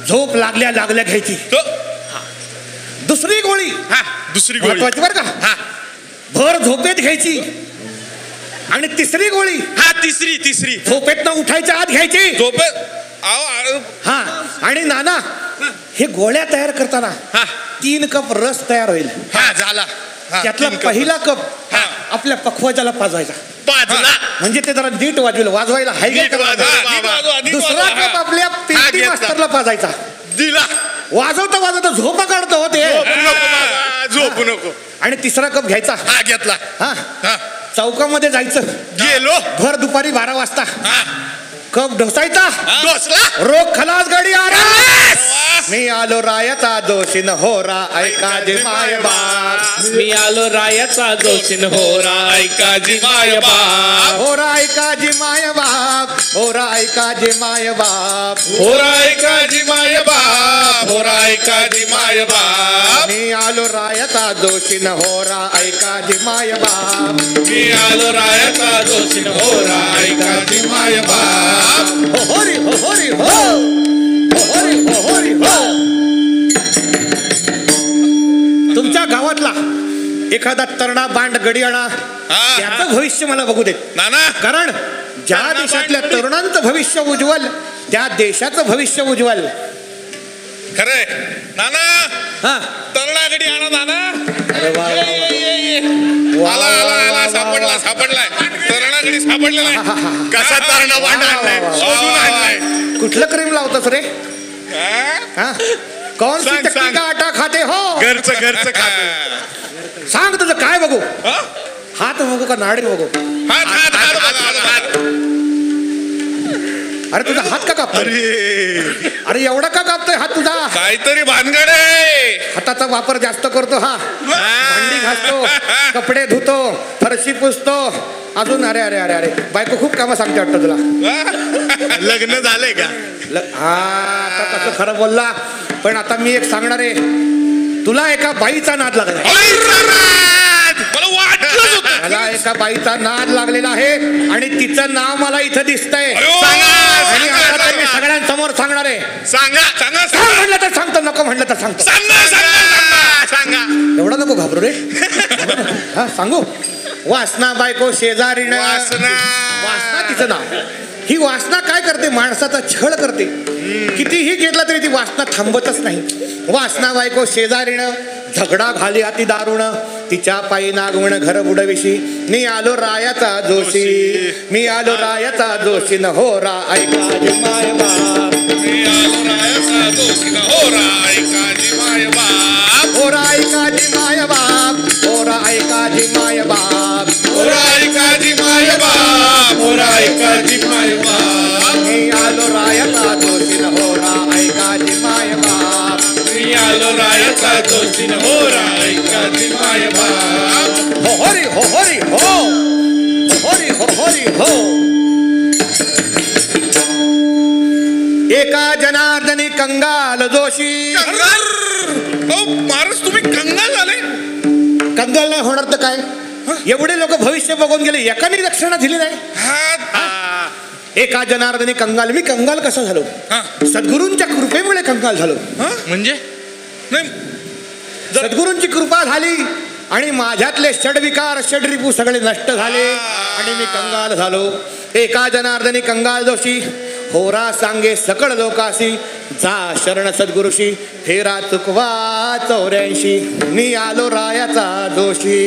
झोप लागल्या लागल्या घ्यायची. दुसरी गोळी दुसरी गोळी महत्वाची बरं का, भर झोपेत घ्यायची. आणि तिसरी गोळी तिसरी झोपेतनं उठायच्या आत घ्यायची. झोपेत हा. आणि नाना हे गोळ्या तयार करताना 3 कप रस तयार होईल. झाला. त्यातला पहिला कप आपल्या पखवाजाला पाजवायचा. पाजला म्हणजे ते जरा नीट वाजवायला हायगेट. दुसरा कप आपल्या पेटी मास्तरला पाजायचा. दिला. वाजवता वाजवता झोपा काढतो होते. झोपू नको. आणि तिसरा कप घ्यायचा. घेतला. चौकामध्ये जायचं. गेलो. भर दुपारी 12 वाजता कप ढोसायचा. डोसला. रोग खलास गाडी आराम. मी आलो रायाचा जोशीन होरा ऐका जे माय बाप मी आलो रायाचा जोशीन होरा ऐका जी माय बाप होरा ऐका जी माय बाप होरा ऐका जे माय बाप होरा ऐका जी माय बाप होरा ऐका जी माय बाप मी आलो रायाचा जोशीन होरा ऐका जे माय बाप मी आलो रायाचा जोशीन होरा ऐका जी माय बाप हो होरी हो होरी हो होरी हो होरी हो. तुमच्या गावातला एखादा तरणा बांड गडियाणा त्याचं भविष्य मला बघू देत नाना कारण ज्या देशातल्या तरुणांचं भविष्य उज्ज्वल त्या देशाचं भविष्य उज्ज्वल. खरंय नाना हा तरुणागडी आणा नाना अरे वा वा वा. आला आला आला सापडला सापडलाय तरुणागडी सापडलेला आहे. कसा तरणा वांड आणलाय शोधून आणलाय. कुठलं क्रीम लावतोस रे हा? हा कौन सी सांग, चक्की सांग. का आटा खाते हो घरचं घरचं खातो. सांग तुझं काय बघू हा? हात बघू का नाडी बघू हात हात हात हात हात. अरे तुझा हात का कापतोय अरे अरे एवढा का कापतोय हात तुझा काहीतरी भानगड आहे. हाताचा वापर जास्त करतो हा भांडी घासतो कपडे धुतो फरशी पुसतो अजून अरे अरे अरे अरे बायको खूप कामं सांगते वाटतं तुला. लग्न झालंय का? हा आता कसं खरं बोलला पण आता मी एक सांगणार आहे तुला एका बाईचा नाद लागला मला वाटलंच होतं. मला एका बाईचा नाद लागलेला आहे आणि तिचं नाव मला इथं दिसतंय अयो, आणि सांगा, आता ते मी सांगा. सगळ्यांसमोर सांगणार आहे. सांगा सांगा सांग सांगा म्हणलं तर सांगतो नको म्हणलं तर सांगतो सांगा सांगा सांगा. एवढा नको घाबरू रे हा सांगू वासना बायको शेजारीण वासना. वासना तिचं नाव. ही वासना काय करते माणसाचा छळ करते कितीही घेतला तरी ती वासना थांबतच नाही. वासना बायको शेजारीण झगडा घाली अति दारुण तिच्या पायी नागवण घर बुडविशी मी आलो रायाचा जोशी मी आलो रायाचा जोशी न होरा ऐका जे माय बाप मी आलो रायाचा जोशी न होरा ऐका जी माय बाप. होरा ऐका जे माय बाप होरा ऐका जे माय बाप होरा ऐका जी माय बाप. होरा ऐका जी माय बाप मी आलो रायाचा जोशी न होरा ऐका जे माय बाप मी आलो रायाचा जोशीन होरा ऐका जी माय बाप हो होरी हो होरी हो होरी हो होरी हो. एका जनार्दनी कंगाल जोशी कंगाल. ओ महाराज तुम्ही कंगाल झाले. कंगाल नाही होणार तर काय एवढे लोक भविष्य बघून गेले एकाने रक्षणा दिली नाही. हा. एका जनार्दनी कंगाल मी कंगाल कसा झालो हा. सद्गुरूंच्या कृपेमुळे कंगाल झालो. हा? म्हणजे नाही सद्गुरूंची कृपा झाली आणि माझ्यातले षडविकार षडरिपू सगळे नष्ट झाले आणि मी कंगाल झालो. एका जनार्दनी कंगाल जोशी होरा सांगे सकळ लोकाशी जा शरण सद्गुरुशी फेरा चुकवा 84 मी आलो रायाचा जोशी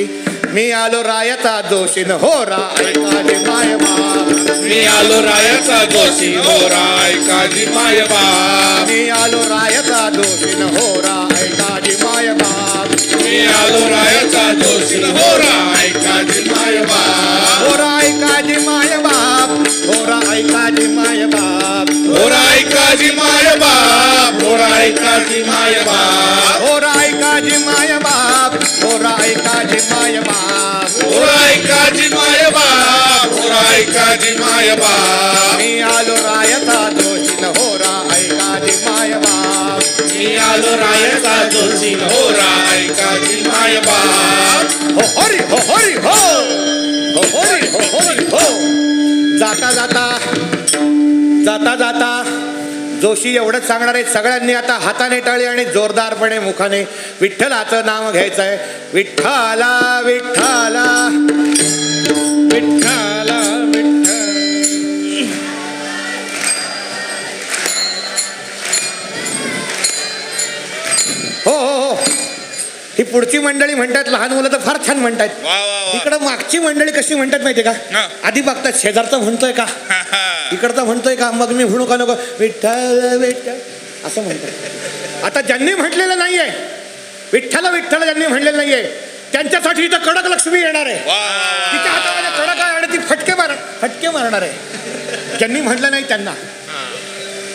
मी आलो रायाचा जोशी न होरा ऐका जे माय बाप मी आलो रायाचा जोशी होरा ऐका जी माय बाप मी आलो रायाचा जोशी न होरा ऐका जे माय बाप मी आलो रायाचा जोशीन होरा ऐका जी माय बाप होरा ऐका जे माय बाप होरा ऐका जे माय बाप होरा ऐका जी माय बाप होरा ऐका जी माय बाप होरा ऐका जे माय बाप होरा ऐका जे माय बाप होरा ऐका जी माय बाप होरा ऐका जी माय बाप मी आलो रायाचा जोशी न होरा ऐका जे माय बाप मी आलो रायाचा जोशीन होरा ऐका जी माय बाप हो होरी हो होरी हो हो होरी हो होरी हो. जाता जाता जाता जाता जोशी एवढंच सांगणार आहे सगळ्यांनी आता हाताने टाळी आणि जोरदारपणे मुखाने विठ्ठलाचं नाव घ्यायचं आहे. विठ्ठला विठ्ठला विठ्ठला विठ्ठल हो हो हो ही पुढची मंडळी म्हणतात लहान मुलं तर फार छान म्हणतात. वा वा वा. इकडं मागची मंडळी कशी म्हणतात माहितीये हा. का आधी बघतात शेजारचं म्हणतोय का हा, हा. इकडचा म्हणतोय का मग मी म्हणू का नको विठ्ठल विठ्ठल असं म्हणतात. आता ज्यांनी म्हटलेलं नाहीये विठ्ठल विठ्ठल ज्यांनी म्हणलेलं नाहीये त्यांच्यासाठी इथं कडक लक्ष्मी येणार आहे. वा, वा, वा. तिच्या हातामध्ये कडक आहे आणि ती फटके मारणार आहे. ज्यांनी म्हटलं नाही त्यांना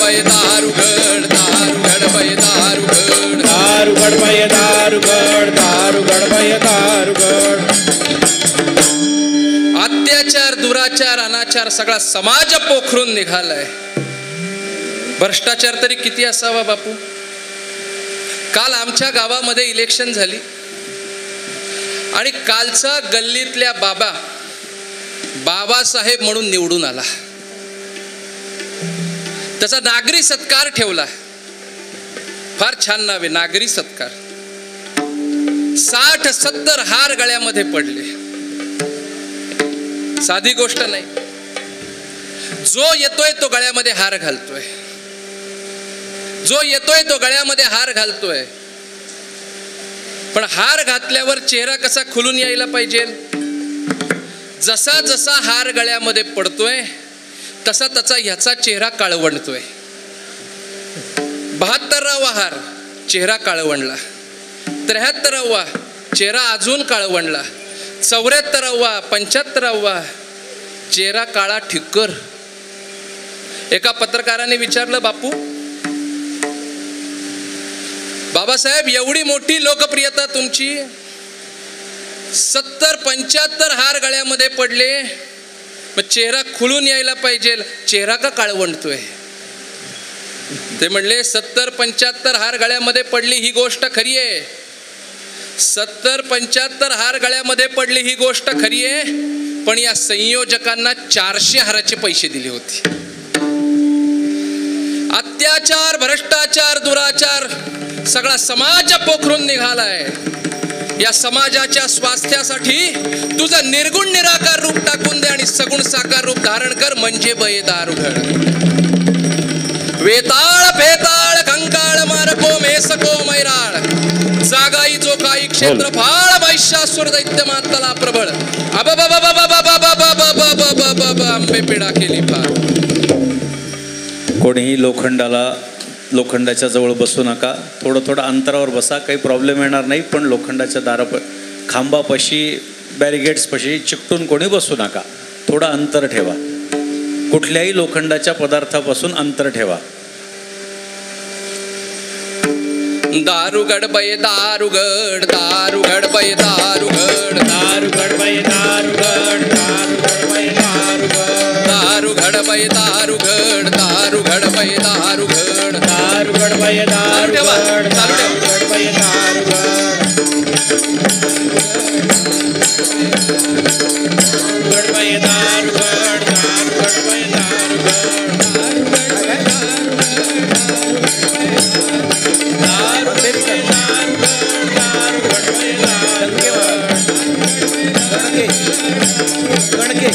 गडबय दारुगड दारुगडबय दारुगड दारुगडबय दारुगड दारुगडबय दारुगड. अत्याचार दुराचार अनाचार सगळा समाज पोखरून निघालाय. भ्रष्टाचार तरी किती असावा बापू. काल आमच्या गावामध्ये इलेक्शन झाली आणि कालचा गल्लीतल्या बाबासाहेब म्हणून निवडून आला. त्याचा नागरी सत्कार ठेवला. फार छान नाव आहे, नागरी सत्कार. 60-70 हार गळ्यामध्ये पडले. साधी गोष्ट नाही. जो येतोय तो गळ्यामध्ये हार घालतोय. जो येतोय तो गळ्यामध्ये हार घालतोय. पण हार घातल्यावर चेहरा कसा खुलून यायला पाहिजे. जसा जसा हार गळ्यामध्ये पडतोय तसा त्याचा ह्याचा चेहरा काळवंडतोय. 72वा हार चेहरा काळवंडला. 73वा चेहरा अजून काळवंडला. 74वा 75वा चेहरा काळा ठिक्कर. एका पत्रकाराने विचारलं, बाबासाहेब एवढी मोठी लोकप्रियता तुमची, 70-75 हार गळ्यामध्ये पडले, मग चेहरा खुलून यायला पाहिजे, चेहरा का काळवंडतोय. ते म्हणले 70-75 हार गळ्यामध्ये पडली ही गोष्ट खरी आहे. 70-75 हार गळ्यामध्ये पडली ही गोष्ट खरी आहे. पण या संयोजकांना 400 हाराचे पैसे दिले होते. अत्याचार भ्रष्टाचार दुराचार सगळा समाज पोखरून निघालाय. या समाजाच्या स्वास्थ्यासाठी तुझं निर्गुण निराकार रूप टाकून दे आणि सगुण साकार रूप धारण कर, म्हणजे बये दारुगड. वेताळ फेताळ कंकाळ मारको मेसको मैराळ जागाई जो काही क्षेत्रफाळ महिषासुर दैत्य मातला प्रबळ आंबे पिढा केली फार. कोणीही लोखंडाच्या जवळ बसू नका. थोडं अंतरावर बसा, काही प्रॉब्लेम येणार नाही. पण लोखंडाच्या खांबापाशी बॅरिगेट्सपाशी चिकटून कोणी बसू नका. थोडं अंतर ठेवा. कुठल्याही लोखंडाच्या पदार्थापासून अंतर ठेवा. दारुगड बय दारुगड दारुगड बय दारुगड दारुगड बय दारुगड दारुगड बय दारुगड दारुगड बय दारुगड दारुगड बय दारुगड दारुगड बय दारुगड दारुगड बय दारुगड दारुगड बय दारुगड दारुगड बय दारुगड बय दारुगड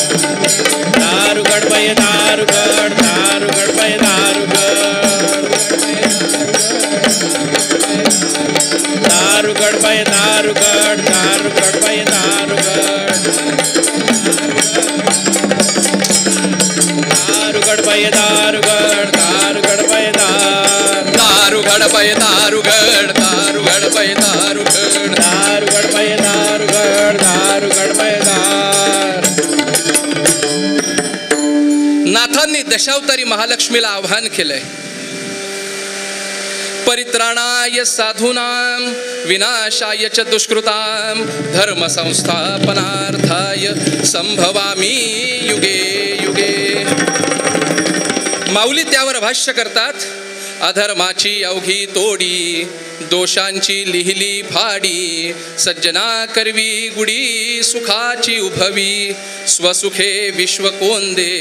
दारुगड बय दारुगड दारुगड बय दारुगड दारुगड बय दारुगड दारुगड बय दारुगड दारुगड बय दारुगड दारुगड बय दारुगड दारुगड बय दारुगड बय दारुगड दारुगड बय दारुगड दारुगड बय दारुगड दारुगड बय दार. नाथांनी दशावतारी महालक्ष्मीला आवाहन केलंय. परित्राणाय साधूनां विनाशाय च दुष्कृतां धर्म संस्थापनार्थाय संभवामी युगे युगे. माऊली त्यावर भाष्य करतात. अधर्माची अवघी तोडी दोषांची लिहिली फाडी सज्जना करवी गुडी सुखाची उभवी स्वसुखे विश्व कोंदे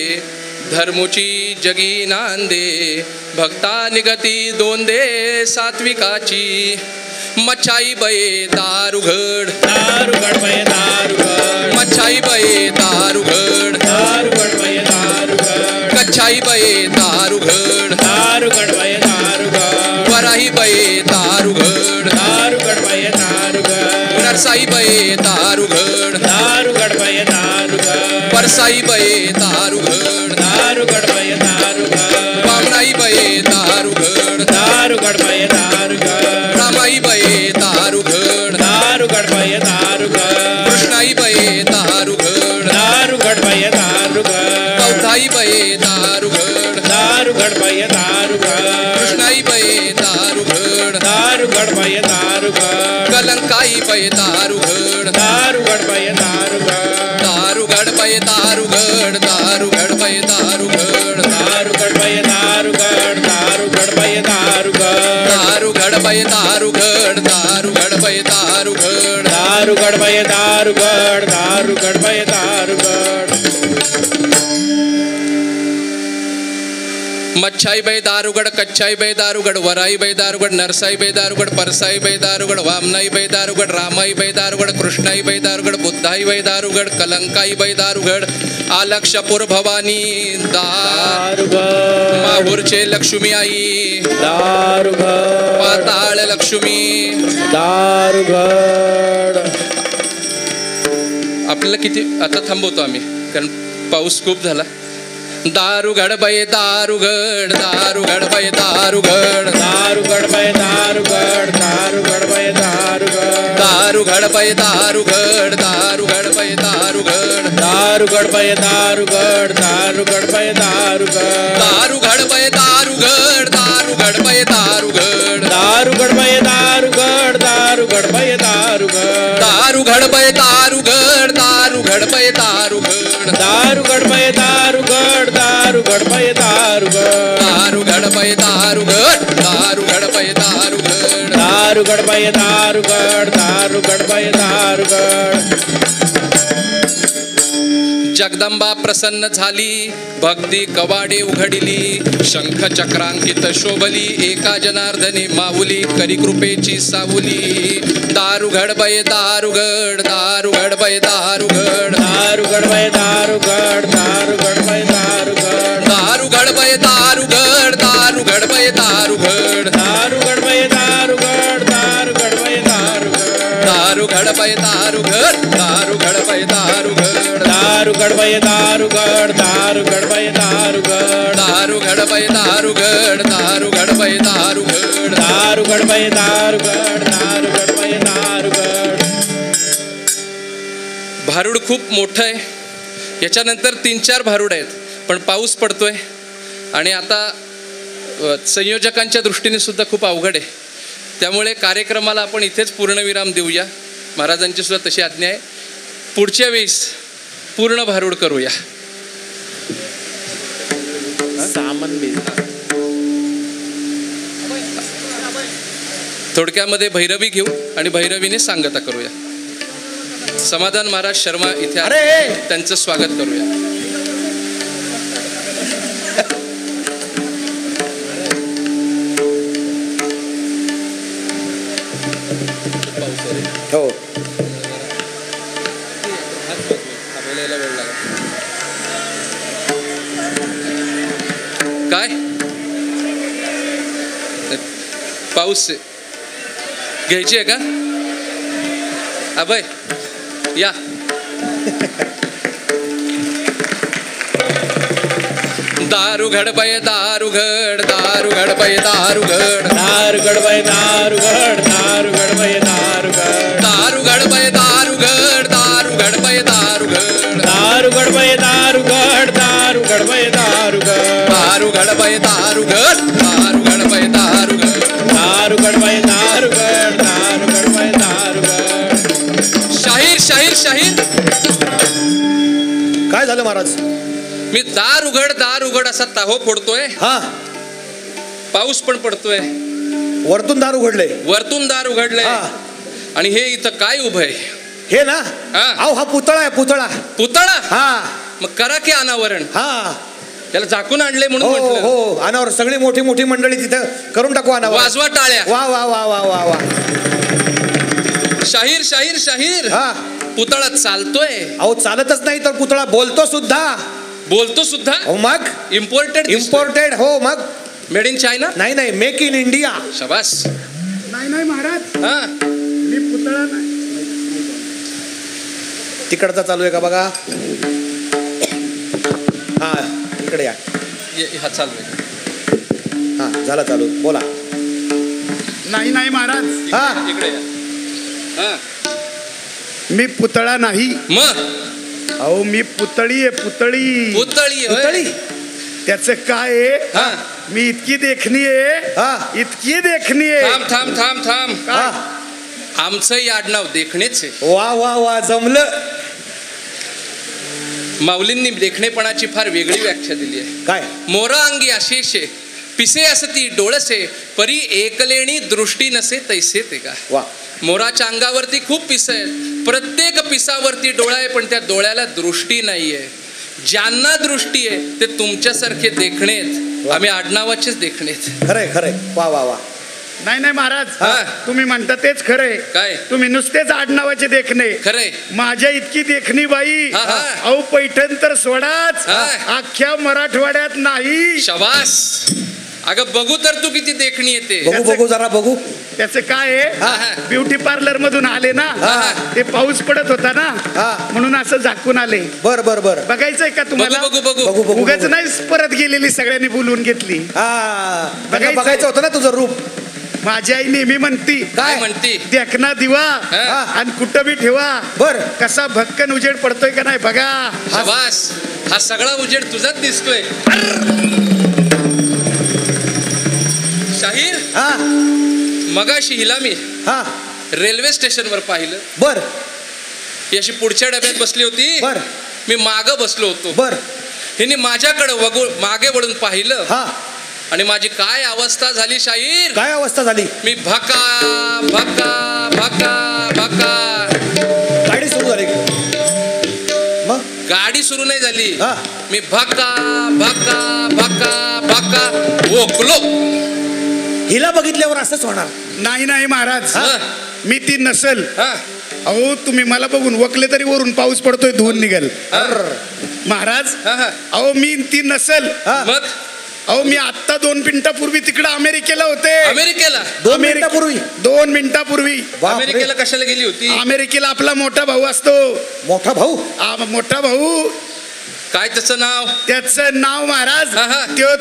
धर्मुची जगी नांदे भक्ता निगती दोंदे सात्विकाची मच्छाई बये दारुगड दारुगड बय दारुगड मच्छाई बये दारुगड दारुगड बय दारुगड कच्छाई बये दारुगड दारुगड बय दारुगड वराही बये दारुगड दारुगड बय दारुगड नरसाई बये दारुगड दारुगड बय दारुगड परसाई बये दारुगड दारुगड बय दारुगड बामणाई बये दारुगड दारुगड बय दारुगड रामाई बये दारुगड दारुगड बय दारुगड कृष्णाई बये दारुगड दारुगड बाई दारुगड कृष्णाई बये दारुगड दारुगड बाई दारुगड कलंकाई बये दारुगड दारुगड बाई दारुगड दारुगड बये दारुगड दारुगड बये दारुगड दारुगड बाई दारुगड दारुगड बाई दारुगड दारुगड बये दारुगड दारुगड बये दारुगड दारुगड बाई दारुगड दारुगड बाई दारुगड मच्छाई बाई दारुगड कच्छाई बाई दारुगड वराई बाई दारुगड नरसाई बाई दारुगड परसाई बाई दारुगड वामनाई बाई दारुगड रामाई बाई दारुगड कृष्णाई बाई दारुगड बुद्धाई बाई दारुगड कलंकाई बाई दारुगड आलक्षपूर भवानी दारुगड माहूरचे लक्ष्मी आई दारुगड पाताळ लक्ष्मी दारुगड आपल्याला किती आता थांबवतो आम्ही कारण पाऊस खूप झाला दारुगड बये दारुगड दारुगड बये दारुगड दारुगड बाई दारुगड दारुगड बाई दारुगड दारुगड बये दारुगड दारुगड बये दारुगड दारुगड बाई दारुगड दारुगड बाई दारुगड दारुगड बये दारुगड दारुगड बये दारुगड दारुगड बाई दारुगड दारुगड बाई दारुगड दारुगड बये दारुगड दारुगड बये दारुगड दारुगड बाई दारुगड दारुगड बाई दारुगड दारुगड बये दारुगड दारुगड बये दारुगड दारुगड बाई दारुगड दारुगड बाई दारुगड जगदंबा प्रसन्न झाली भक्ती कवाडे उघडिली शंख चक्रांकित शोभली एका जनार्दने माऊली करी कृपेची सावली दारुगड बये दारुगड दारुगड बये दारुगड दारुगड बाई दारुगड दारुगड बाई दारुगड दारुगड बये दारुगड दारुगड बये दारुगड दारुगड बाई दारुगड दारुगड बाई दारुगड दारुगड बये दारुगड दारुगड बये दारुगड दारुगड बाई दारुगड दारुगड बाई दारुगड दारुगड बये दारुगड दारुगड बये दारुगड दारुगड बाई दारुगड दारुगड बाई दारुगड भारूड खूप मोठं आहे याच्यानंतर 3-4 भारूड आहेत पण पाऊस पडतोय आणि आता संयोजकांच्या दृष्टीने सुद्धा खूप अवघड आहे त्यामुळे कार्यक्रमाला आपण इथेच पूर्णविराम देऊया महाराजांची सुद्धा तशी आज्ञा आहे पुढच्या वेळेस पूर्ण भारूड करूया सामान थोडक्यामध्ये भैरवी घेऊ आणि भैरवीने सांगता करूया समाधान महाराज शर्मा इथे अरे! त्यांचं स्वागत करूया हो काय पाऊस घ्यायची आहे का अभय या दारुगड बये दारुगड दारुगड बये दारुगड दारुगड बाई दारुगड दारुगड बाई दारुगड दारुगड बये दारुगड दारुगड बये दारुगड दारुगड बाई दारुगड दारुगड बाई दारुगड दारुगड बये दारुगड दारुगड बये दारुगड दारुगड बाई दारुगड दारुगड बाई दारुगड शाहीर शाहीर शाहीर काय झालं महाराज मी दार उघड असा ताहो फोडतोय हा पाऊस पण पडतोय वरतून दार उघडले वरतून दार उघडलंय हा. आणि हे इथं काय उभं आहे हे ना हा. अहो हा पुतळा आहे पुतळा पुतळा हा मग करा की अनावरण हा त्याला झाकून आणले म्हणून हो म्हटलं हो अनावर सगळी मोठी मोठी मंडळी तिथं करून टाकू अनावर वाजवा टाळ्या वा वा वा वा वा वा शाहीर शाहीर शाहीर हा पुतळा चालतोय अहो चालतच नाही तर पुतळा बोलतो सुद्धा बोलतो सुद्धा हो मग इम्पोर्टेड इम्पोर्टेड हो मग मेड इन चायना नाही नाही मेक इन इंडिया शबास नाही नाही महाराज हा मी पुतळा नाही तिकडचा चालू आहे का बघा हा इकडे या हा चालू आहे हा झाला चालू बोला नाही नाही महाराज हा इकडे या हा मी पुतळा नाही मग अहो मी पुतळी आहे पुतळी. पुतळी होय. पुतळी? त्याचं काय आहे? हा. मी इतकी देखणी आहे, हा. इतकी देखणी आहे. थांब थांब थांब थांब. काय? आमचंही आडनाव देखणेच आहे. वा वा वा जमलं. माऊलींनी देखणेपणाची फार वेगळी व्याख्या दिली आहे. काय? मोरा अंगी अशेषे पिसे असती डोळसे परी एकलेणी दृष्टी नसे तैसे ते का. वा. मोराच्या अंगावरती खूप पिस आहेत, प्रत्येक पिसावरती डोळा आहे, पण त्या डोळ्याला दृष्टी नाहीये. ज्यांना दृष्टी आहे ते तुमच्यासारखे देखणे आहेत. आम्ही आडनावाचेच देखणे आहेत. खरंय खरंय. वा वा वा. नाही नाही महाराज, हा. तुम्ही म्हणता तेच खरंय. काय? तुम्ही नुसतेच आडनावाचे देखणे. खरंय. माझ्या इतकी देखणी बाई हा, हा. अहो पैठण तर सोडाच, हा. अख्ख्या मराठवाड्यात नाही. शबास. अगं बघू तर तू किती देखणी येते. बघू बघू जरा बघू. त्याचं काय हा, आहे? हा. ब्युटी पार्लर मधून आले ना, हा. ते पाऊस पडत होता ना, हा. म्हणून असं झाकून आले. बर बर बर. बघायचंय का तुम्हाला? बघू बघू बघू बघू. बघू. उगाच नाही परत गेलेली सगळ्यांनी बोलवून घेतली. हा. बघायचं. बघायचं होतं ना तुझं रूप. माझी आई नेहमी म्हणती, काय म्हणती? देखना दिवा हा. आणि कुठं बी ठेवा, बर. कसा भक्कन उजेड पडतोय का नाही बघा. शबास. हा सगळा उजेड तुझाच दिसतोय. शाहीर, हा मगाशी हिला मी हा. रेल्वे स्टेशनवर पाहिलं. बर ही अशी पुढच्या डब्यात बसली होती, बर मी मागं बसलो होतो. बर. हिने माझ्याकडे मागे वळून पाहिलं हा. आणि माझी काय अवस्था झाली शाहीर. काय अवस्था झाली? मी भका भका भका भका. गाडी सुरू झाली. मग गाडी सुरू नाही झाली. हा. मी भका भका भका भका ओकलो. हिला बघितल्यावर असंच होणार. नाही नाही महाराज, हा. मी ती नसल. हा. अहो तुम्ही मला बघून वकले तरी वरून पाऊस पडतोय धुवून निघल. महाराज, हा, हा. अहो मी ती नसल. हा. मग अहो मी आत्ता 2 मिनिटापूर्वी तिकडे अमेरिकेला होते. अमेरिकेला? 2 मिनिटापूर्वी? 2 मिनिटापूर्वी. बापरे. अमेरिकेला कशाला गेली होती? अमेरिकेला आपला मोठा भाऊ असतो. मोठा भाऊ? मोठा भाऊ. काय त्याचं नाव? त्याचं नाव महाराज, हा, हा. त्यो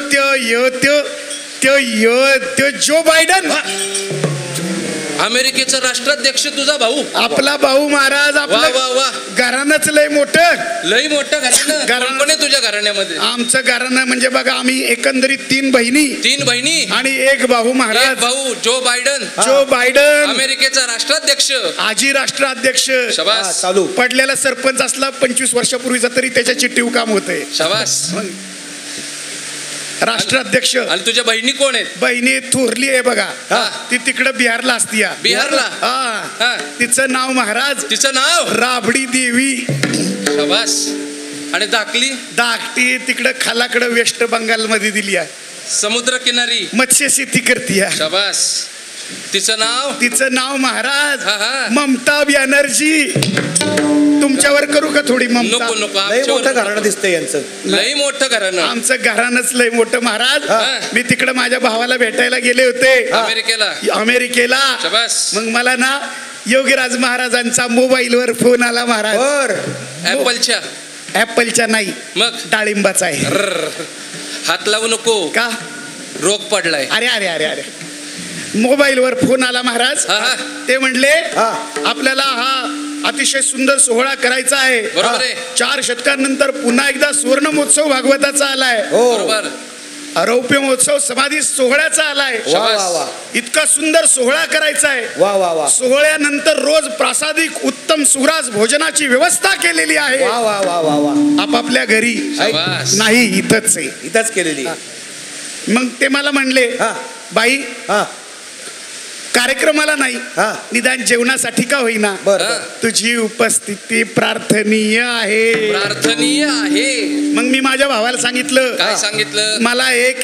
जो बायडन. अमेरिकेचा राष्ट्राध्यक्ष तुझा भाऊ? आपला भाऊ महाराज. वा आपलं वा वा. घराणंच लय मोठं. लई मोठं घराणं. घराणं. कोण आहे तुझ्या घराण्यामध्ये? आमचं घराणं म्हणजे बघा, आम्ही एकंदरीत 3 बहिणी 3 बहिणी आणि 1 भाऊ एक महाराज. भाऊ जो बायडन, जो बायडन अमेरिकेचा राष्ट्राध्यक्ष. आजी राष्ट्राध्यक्ष. हा, शबास चालू. पडलेला सरपंच असला 25 वर्षापूर्वीचा तरी त्याच्या चिठ्ठीव काम होतंय. शबास. राष्ट्राध्यक्ष. आणि तुझ्या बहिणी कोण आहेत? बहिणी थोरली आहे बघा, हा. ती तिकडे बिहारला असती. बिहारला? हा. हा. तिचं नाव महाराज तिचं नाव? राबडी देवी. शबास. आणि धाकली? धाकटी तिकडं खालाकडं वेस्ट बंगाल मध्ये दिली आहे. समुद्र किनारी मत्स्य शेती करते. शबास. तिचं नाव? तिचं नाव महाराज हा, हा. ममता बॅनर्जी. तुमच्यावर करू का थोडी ममता? नको नको. लय मोठं आमच्यावर घराणं दिसतंय यांचं. लई मोठं घराणं. आमचं घराणंच लय मोठं महाराज. हा. मी तिकडे माझ्या भावाला भेटायला गेले होते अमेरिकेला. शबास. मग मला ना योगीराज महाराजांचा मोबाईलवर फोन आला महाराज. बर. ऍपलच्या? ऍपलच्या नाही, मग डाळिंबाचा आहे. रर्र. हात लावू नको, का? रोग पडलाय. अरे अरे अरे अरे. मोबाईलवर फोन आला महाराज. हा, हा. ते म्हणले हा. आपल्याला हा अतिशय सुंदर सोहळा करायचा आहे. बरोबर आहे. 4 शतकांनंतर पुन्हा एकदा सुवर्ण महोत्सव भागवताचा आलाय. हो. बरोबर. रौप्य महोत्सव समाधी सोहळ्याचा आलाय. वा वा वा. इतका सुंदर सोहळा करायचा आहे. वा वा वा. सोहळ्यानंतर रोज प्रासादिक उत्तम सुराज भोजनाची व्यवस्था केलेली आहे. वा वा वा वा वा. आपापल्या घरी शबास. नाही, इथंच आहे. इथंच केलेली. मग ते मला म्हणले, हा. बाई हा. कार्यक्रमाला नाही, हा. निदान जेवणासाठी का होईना बर हा. तुझी उपस्थिती प्रार्थनीय आहे. प्रार्थनीय आहे. मग मी माझ्या भावाला सांगितलं, काय सांगितलं? मला एक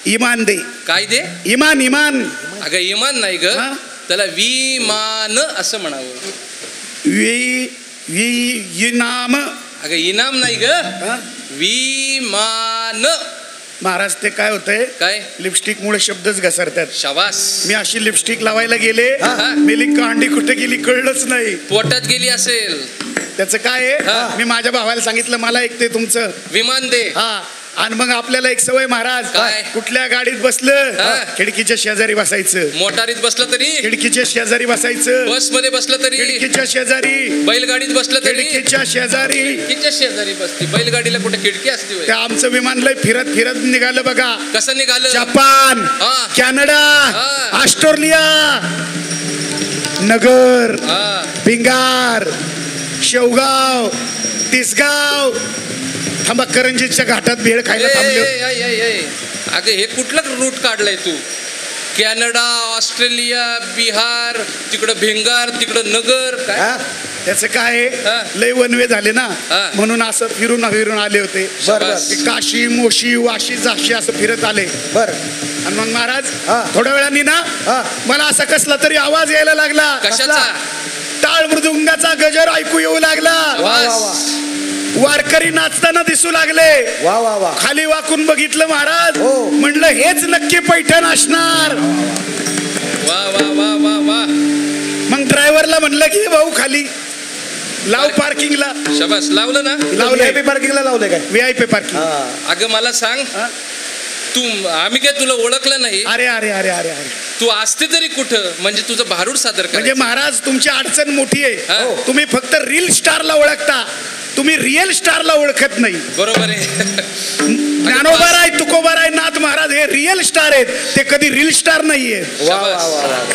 इमान दे. काय दे? इमान. इमान. अगं इमान नाही ग, हा? त्याला विमान असं म्हणावं. इनाम. अगं इनाम नाही ग, हा? विमान. महाराज ते काय होतंय, काय? लिपस्टिक मुळे शब्दच घसरतात. शबास. मी अशी लिपस्टिक लावायला गेले, हा. मेली कांडी कुठे गेली कळलंच नाही. पोटात गेली असेल. त्याचं काय आहे, हा. मी माझ्या भावाला सांगितलं मला एक ते तुमचं विमान दे. हा आणि मग आपल्याला एक सवय महाराज, काय? कुठल्या गाडीत बसलं हा. खिडकीच्या शेजारी बसायचं, मोटारीत बसलं तरी, खिडकीच्या शेजारी बसायचं, बस मध्ये बसलं तरी, खिडकीच्या शेजारी, बैलगाडीत बसलं तरी, खिडकीच्या शेजारी. खिडकीच्या शेजारी बसती. बैलगाडीला कुठे खिडकी असते होय? ते आमचं विमान लय फिरत फिरत निघालं बघा. कसं निघालं? जपान, हा. कॅनडा, हा. ऑस्ट्रेलिया, नगर, हा. भिंगार, शेवगाव, तिसगाव. थांबा, करंजीच्या घाटात भेळ खायला थांबलो. अगं हे कुठलं रूट काढलाय तू? कॅनडा, ऑस्ट्रेलिया, बिहार, तिकडं भिंगार, तिकडं नगर, काय? हा? त्याचं काय हा. आहे, लय वनवे झाले ना, हा. म्हणून असं फिरून आले होते. शाबास. ते काशी, मोशी, वाशी, झाशी असं फिरत आले. बर आणि मग महाराज हा. थोड्या वेळाने ना हा. मला असा कसला तरी आवाज यायला लागला. कशाचा? टाळ मृदुंगाचा गजर ऐकू येऊ लागला. वास. वारकरी नाचताना दिसू लागले. वा वा वा. खाली वाकून बघितलं महाराज, हो. म्हणलं हेच नक्की पैठण असणार. वा वा वा वा वा. मग ड्रायव्हरला म्हणलं की भाऊ खाली लाव पार्किंगला. शाबास. लावलं ना? लावलंय. पार्किंगला लावले काय? VIP parking. अगं मला सांग, हा? तू आम्ही काय तुला ओळखलं नाही? अरे अरे अरे अरे अरे, तू असते तरी कुठं? म्हणजे तुझं भारूड सादर म्हणजे कर. महाराज तुमची अडचण मोठी आहे. हा. तुम्ही फक्त रील स्टारला ओळखता, तुम्ही रिअल स्टारला ओळखत नाही. बरोबर आहे. ज्ञानोबाराय, तुकोबाराय, नाथ महाराज हे रिअल स्टार आहेत, ते कधी रील स्टार नाहीये. वा वा वा वा.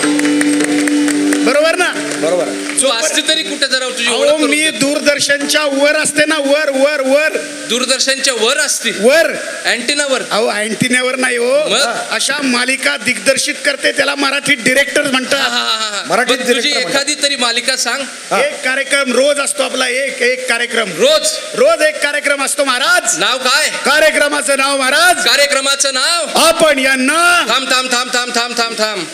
बरोबर ना? बरोबर. तू असते तरी कुठे जरा तुझी अहो, ओळख करून मी दे. दूरदर्शनच्या वर असते ना, वर वर वर दूरदर्शनच्या वर असते, वर. अँटिनावर. अहो, अँटिन्यावर नाही हो, मग? अशा मालिका दिग्दर्शित करते, त्याला मराठीत डिरेक्टर म्हणतात. मराठीत मग तुझी director एखादी तरी मालिका सांग. एक कार्यक्रम रोज असतो आपला, एक कार्यक्रम रोज एक कार्यक्रम असतो महाराज. नाव काय? कार्यक्रमाचं नाव महाराज, कार्यक्रमाचं नाव? आपण यांना. थांब थांब थांब थांब थांब थांब थांब.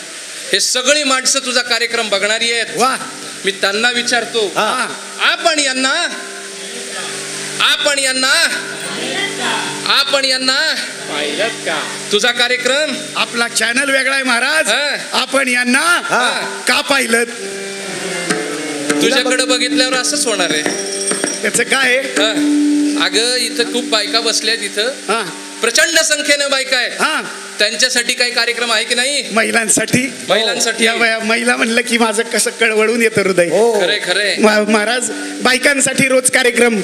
हे सगळी माणसं तुझा कार्यक्रम बघणारी आहेत. वा. मी त्यांना विचारतो, हा. आपण यांना तुझा कार्यक्रम आपला चॅनल वेगळा आहे महाराज. हा. आपण यांना हा. का पाहिलं? तुझ्याकडे बघितल्यावर असंच होणार आहे. त्याचं काय आहे? हा. अगं इथं खूप बायका बसल्यात, इथं हा. प्रचंड संख्येनं बायका आहेत. हा. त्यांच्यासाठी काही कार्यक्रम आहे की नाही? महिलांसाठी. महिलांसाठी. या बाया, महिला म्हणलं की माझं कसं कळवळून येतं हृदय. हो. खरे खरे. महाराज बायकांसाठी रोज कार्यक्रम.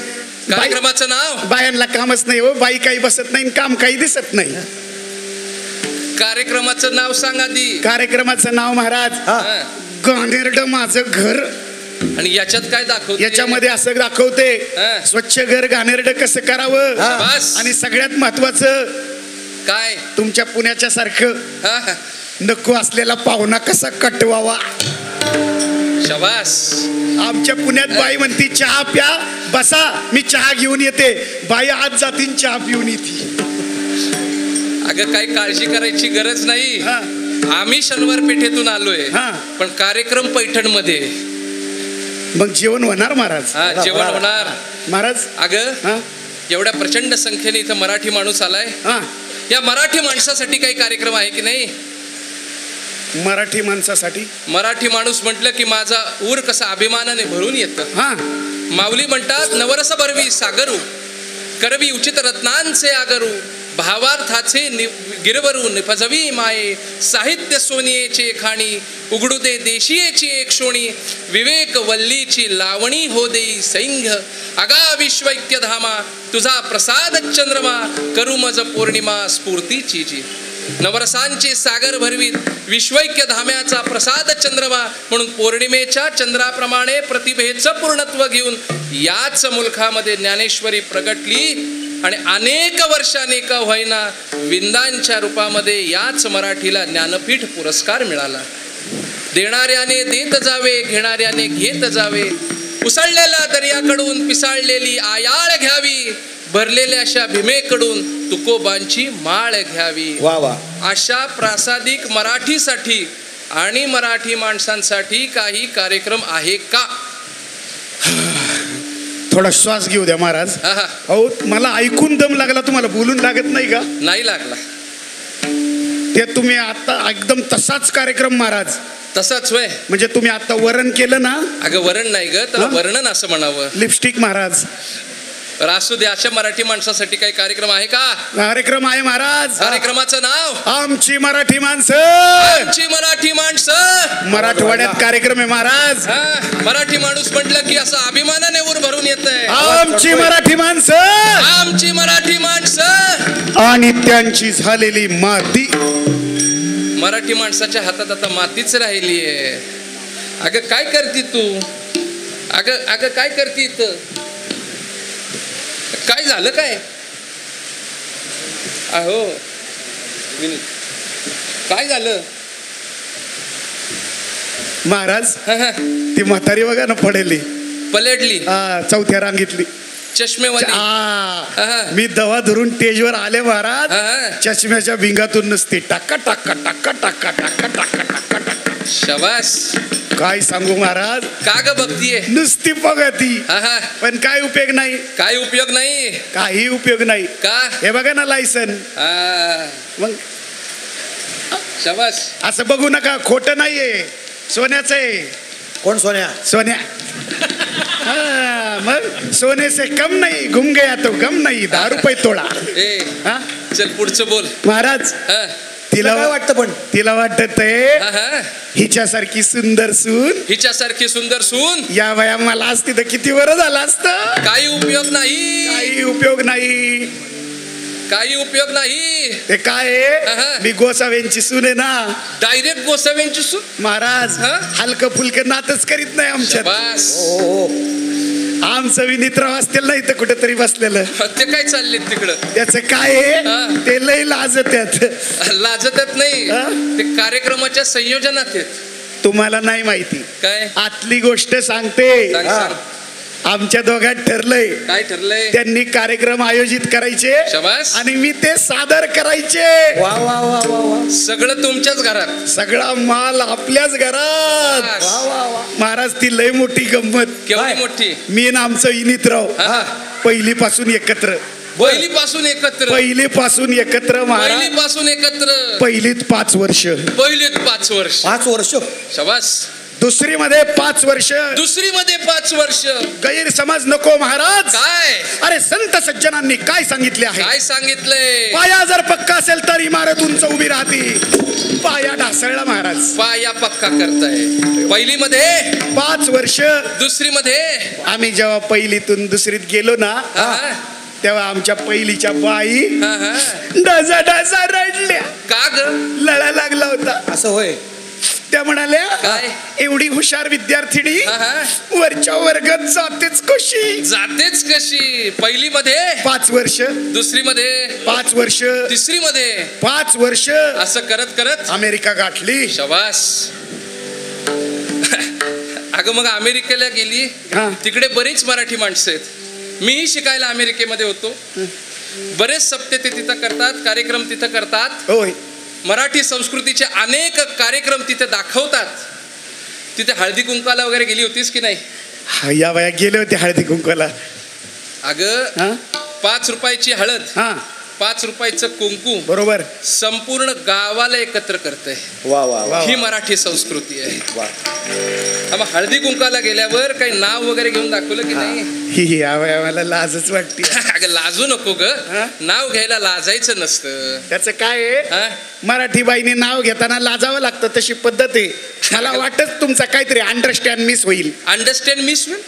कार्यक्रमाचं नाव? बायांना कामच नाही हो, बाई काही बसत नाही, काम काही दिसत नाही. कार्यक्रमाचं नाव सांग आधी. कार्यक्रमाचं नाव महाराज, हा. गाणेरडं माझं घर. आणि याच्यात काय दाखवते? याच्यामध्ये असं दाखवते, हा. स्वच्छ घर गाणेरडं कसं करावं. शाबास. आणि सगळ्यात महत्वाचं, काय? तुमच्या पुण्याच्या सारखं हा, हा. नको असलेला पाहुणा कसा कटवावा. शाबास. आमच्या पुण्यात बाई म्हणती चहा प्या, बसा मी चहा घेऊन येते. बाई आज जातीन चहा पिऊन येते. अगं काही काळजी करायची गरज नाही. हा. आम्ही शनिवार पेठेतून आलोय, हा. पण कार्यक्रम पैठण मध्ये. मग जेवण होणार महाराज. हा, जेवण होणार. महाराज. अगं हा. एवढ्या प्रचंड संख्येने इथं मराठी माणूस आलाय. हा. या मराठी माणसासाठी काही कार्यक्रम आहे की नाही? मराठी माणसासाठी. मराठी माणूस म्हटलं की माझा ऊर कसा अभिमानाने भरून येतं. हा. माऊली म्हणतात, नवरस भरवी सागरू, करवी उचित रत्नांचे आगरू, भावार्थाचे गिरवरू निपजवी माये, साहित्य सोनियेचे खाणी, उघडू दे देशीयेची एक शोणी, विवेक वल्लीची लावणी हो देई सैंघ, अगा विश्वैक्य धामा, तुझा प्रसाद चंद्रमा, करू मज पौर्णिमा स्फूर्तीची जी. नवरसांचे सागर भरवीत विश्वैक्य धाम्याचा प्रसाद चंद्रमा, म्हणून पौर्णिमेच्या चंद्राप्रमाणे प्रतिभेचं पूर्णत्व घेऊन याच मुलखामध्ये ज्ञानेश्वरी प्रगटली. आणि अनेक वर्षाने का होईना विंदांच्या रूपामध्ये याच मराठीला ज्ञानपीठ पुरस्कार मिळाला. देणाऱ्याने देत जावे, घेणाऱ्याने घेत जावे, उसळलेल्या दर्याकडून पिसाळलेली आयाळ घ्यावी, भरलेल्या अशा भीमेकडून तुकोबांची माळ घ्यावी. वा वा. अशा प्रासादिक मराठीसाठी आणि मराठी माणसांसाठी काही कार्यक्रम आहे का? थोडा श्वास घेऊ द्या महाराज. हा, हा. अहो, मला ऐकून दम लागला, तुम्हाला बोलून लागत नाही का? नाही लागला. ते तुम्ही आता एकदम तसाच कार्यक्रम महाराज. तसाच वय. म्हणजे तुम्ही आता वरण केलं ना. अगं वरण नाही ग, त्याला हा? वर्णन असं म्हणावं. लिपस्टिक महाराज. असू दे. अशा मराठी माणसासाठी काही कार्यक्रम आहे का? कार्यक्रम आहे महाराज. कार्यक्रमाचं नाव आमची मराठी माणसं. आमची मराठी माणसं. मराठवाड्यात कार्यक्रम आहे महाराज. मराठी माणूस म्हटलं की असं अभिमानाने वर भरून येत आहे. आमची मराठी माणसं. आमची मराठी माणसं. आणि त्यांची झालेली माती. मराठी माणसाच्या हातात आता मातीच राहिली आहे. अगं काय करती तू? अगं काय करती इथं? काय झालं काय? अहो विनीत, काय झालं? महाराज ती म्हातारी बघा ना पडेली, पलटली, चौथ्या रांगीतली चष्मेवाली. मी दवा धरून स्टेजवर आले महाराज. चष्म्याच्या भिंगातून नसते टाका टाका टाका टाका टाका टाका टाका टाका. शाबास. काय सांगू महाराज. का ग बघतीये? नुसती बघती पण काय उपयोग नाही. काय उपयोग नाही? काही उपयोग नाही. का? हे बघा ना लायसन. मग शाबास. असं बघू नका, खोटं नाहीये, सोन्याचं आहे. कोण सोन्या? सोन्या. मग सोने से कम नाही, घुम गया तो गम नाही, 10 रुपये तोडा. चल पुढचं बोल महाराज. तिला काय वाटतं? पण तिला वाटत हिच्यासारखी सुंदर सून, हिच्यासारखी सुंदर सून या वया मला असती तर किती बरं झालं असतं. काही उपयोग नाही. काही उपयोग नाही. काही उपयोग नाही. ते काय मी गोसाव्यांची सून आहे ना. डायरेक्ट गोसाव्यांची सून. महाराज हलकं फुलकं नातच करीत नाही आमच्यात. आमचं विनित्राव असतील नाही तर कुठेतरी बसलेलं. ते काय चालले तिकडं? त्याचं काय आहे ते लय लाजत्यात. लाजतात नाही, ते कार्यक्रमाच्या संयोजनात आहेत. तुम्हाला नाही माहिती काय? आतली गोष्ट सांगते. आमच्या दोघात ठरलंय. काय ठरलंय? त्यांनी कार्यक्रम आयोजित करायचे शाबास. आणि मी ते सादर करायचे. वा वा वा वा वा. सगळं तुमच्याच घरात, सगळा माल आपल्याच घरात. महाराज ती लय मोठी गंमत. केवढी मोठी? मी ना आमचं विनितराव पहिलीपासून एकत्र. पहिलीपासून एकत्र. पहिलीपासून एकत्र महाराज. पहिलीपासून एकत्र. पहिलीत 5 वर्ष. पहिलीत 5 वर्ष. 5 वर्ष. शाबास. दुसरीमध्ये 5 वर्ष. दुसरीमध्ये 5 वर्ष. गैरसमज नको महाराज. काय? अरे संत सज्जनांनी काय सांगितले आहे? काय सांगितलंय? पाया जर पक्का असेल तर इमारत उंच उभी राहते. पाया ढासळला महाराज. पाया पक्का करताय. पहिलीमध्ये 5 वर्ष. दुसरीमध्ये आम्ही जेव्हा पहिलीतून दुसरीत गेलो ना तेव्हा आमच्या पहिलीच्या बाई डजा डजा रडल्या. का ग? लळा लागला होता. असं होय? त्या म्हणाल्या काय? एवढी हुशार विद्यार्थिनी वरच्या वर्गात जातेच कशी? जातेच कशी? पहिलीमध्ये 5 वर्ष. दुसरीमध्ये 5 वर्ष. तिसरीमध्ये 5 वर्ष. असं करत करत अमेरिका गाठली. शाबास. अगं मग अमेरिकेला गेली, तिकडे बरीच मराठी माणसं आहेत. मीही शिकायला अमेरिकेमध्ये होतो. बरेच सप्ते ते तिथं करतात, कार्यक्रम तिथं करतात. होय. मराठी संस्कृतीचे अनेक कार्यक्रम तिथे दाखवतात. तिथे हळदी कुंकाला वगैरे गेली होतीस की नाही? या वया गेले होते हळदी कुंकवाला. अगं 5 रुपयाची हळद, 5 रुपयाचं कुंकू बरोबर संपूर्ण गावाला एकत्र करते. वा वा वा. ही मराठी संस्कृती आहे. मग हळदी कुंकाला गेल्यावर काही नाव वगैरे घेऊन दाखवलं की नाही? ही मला लाजच वाटते. अगं लाजू नको ग. नाव घ्यायला लाजायचं नसतं. त्याचं काय आहे, मराठी बाईने नाव घेताना लाजावं लागतं, तशी पद्धत आहे. मला वाटत तुमचा काहीतरी अंडरस्टँड मिस होईल. अंडरस्टँड मिस होईल?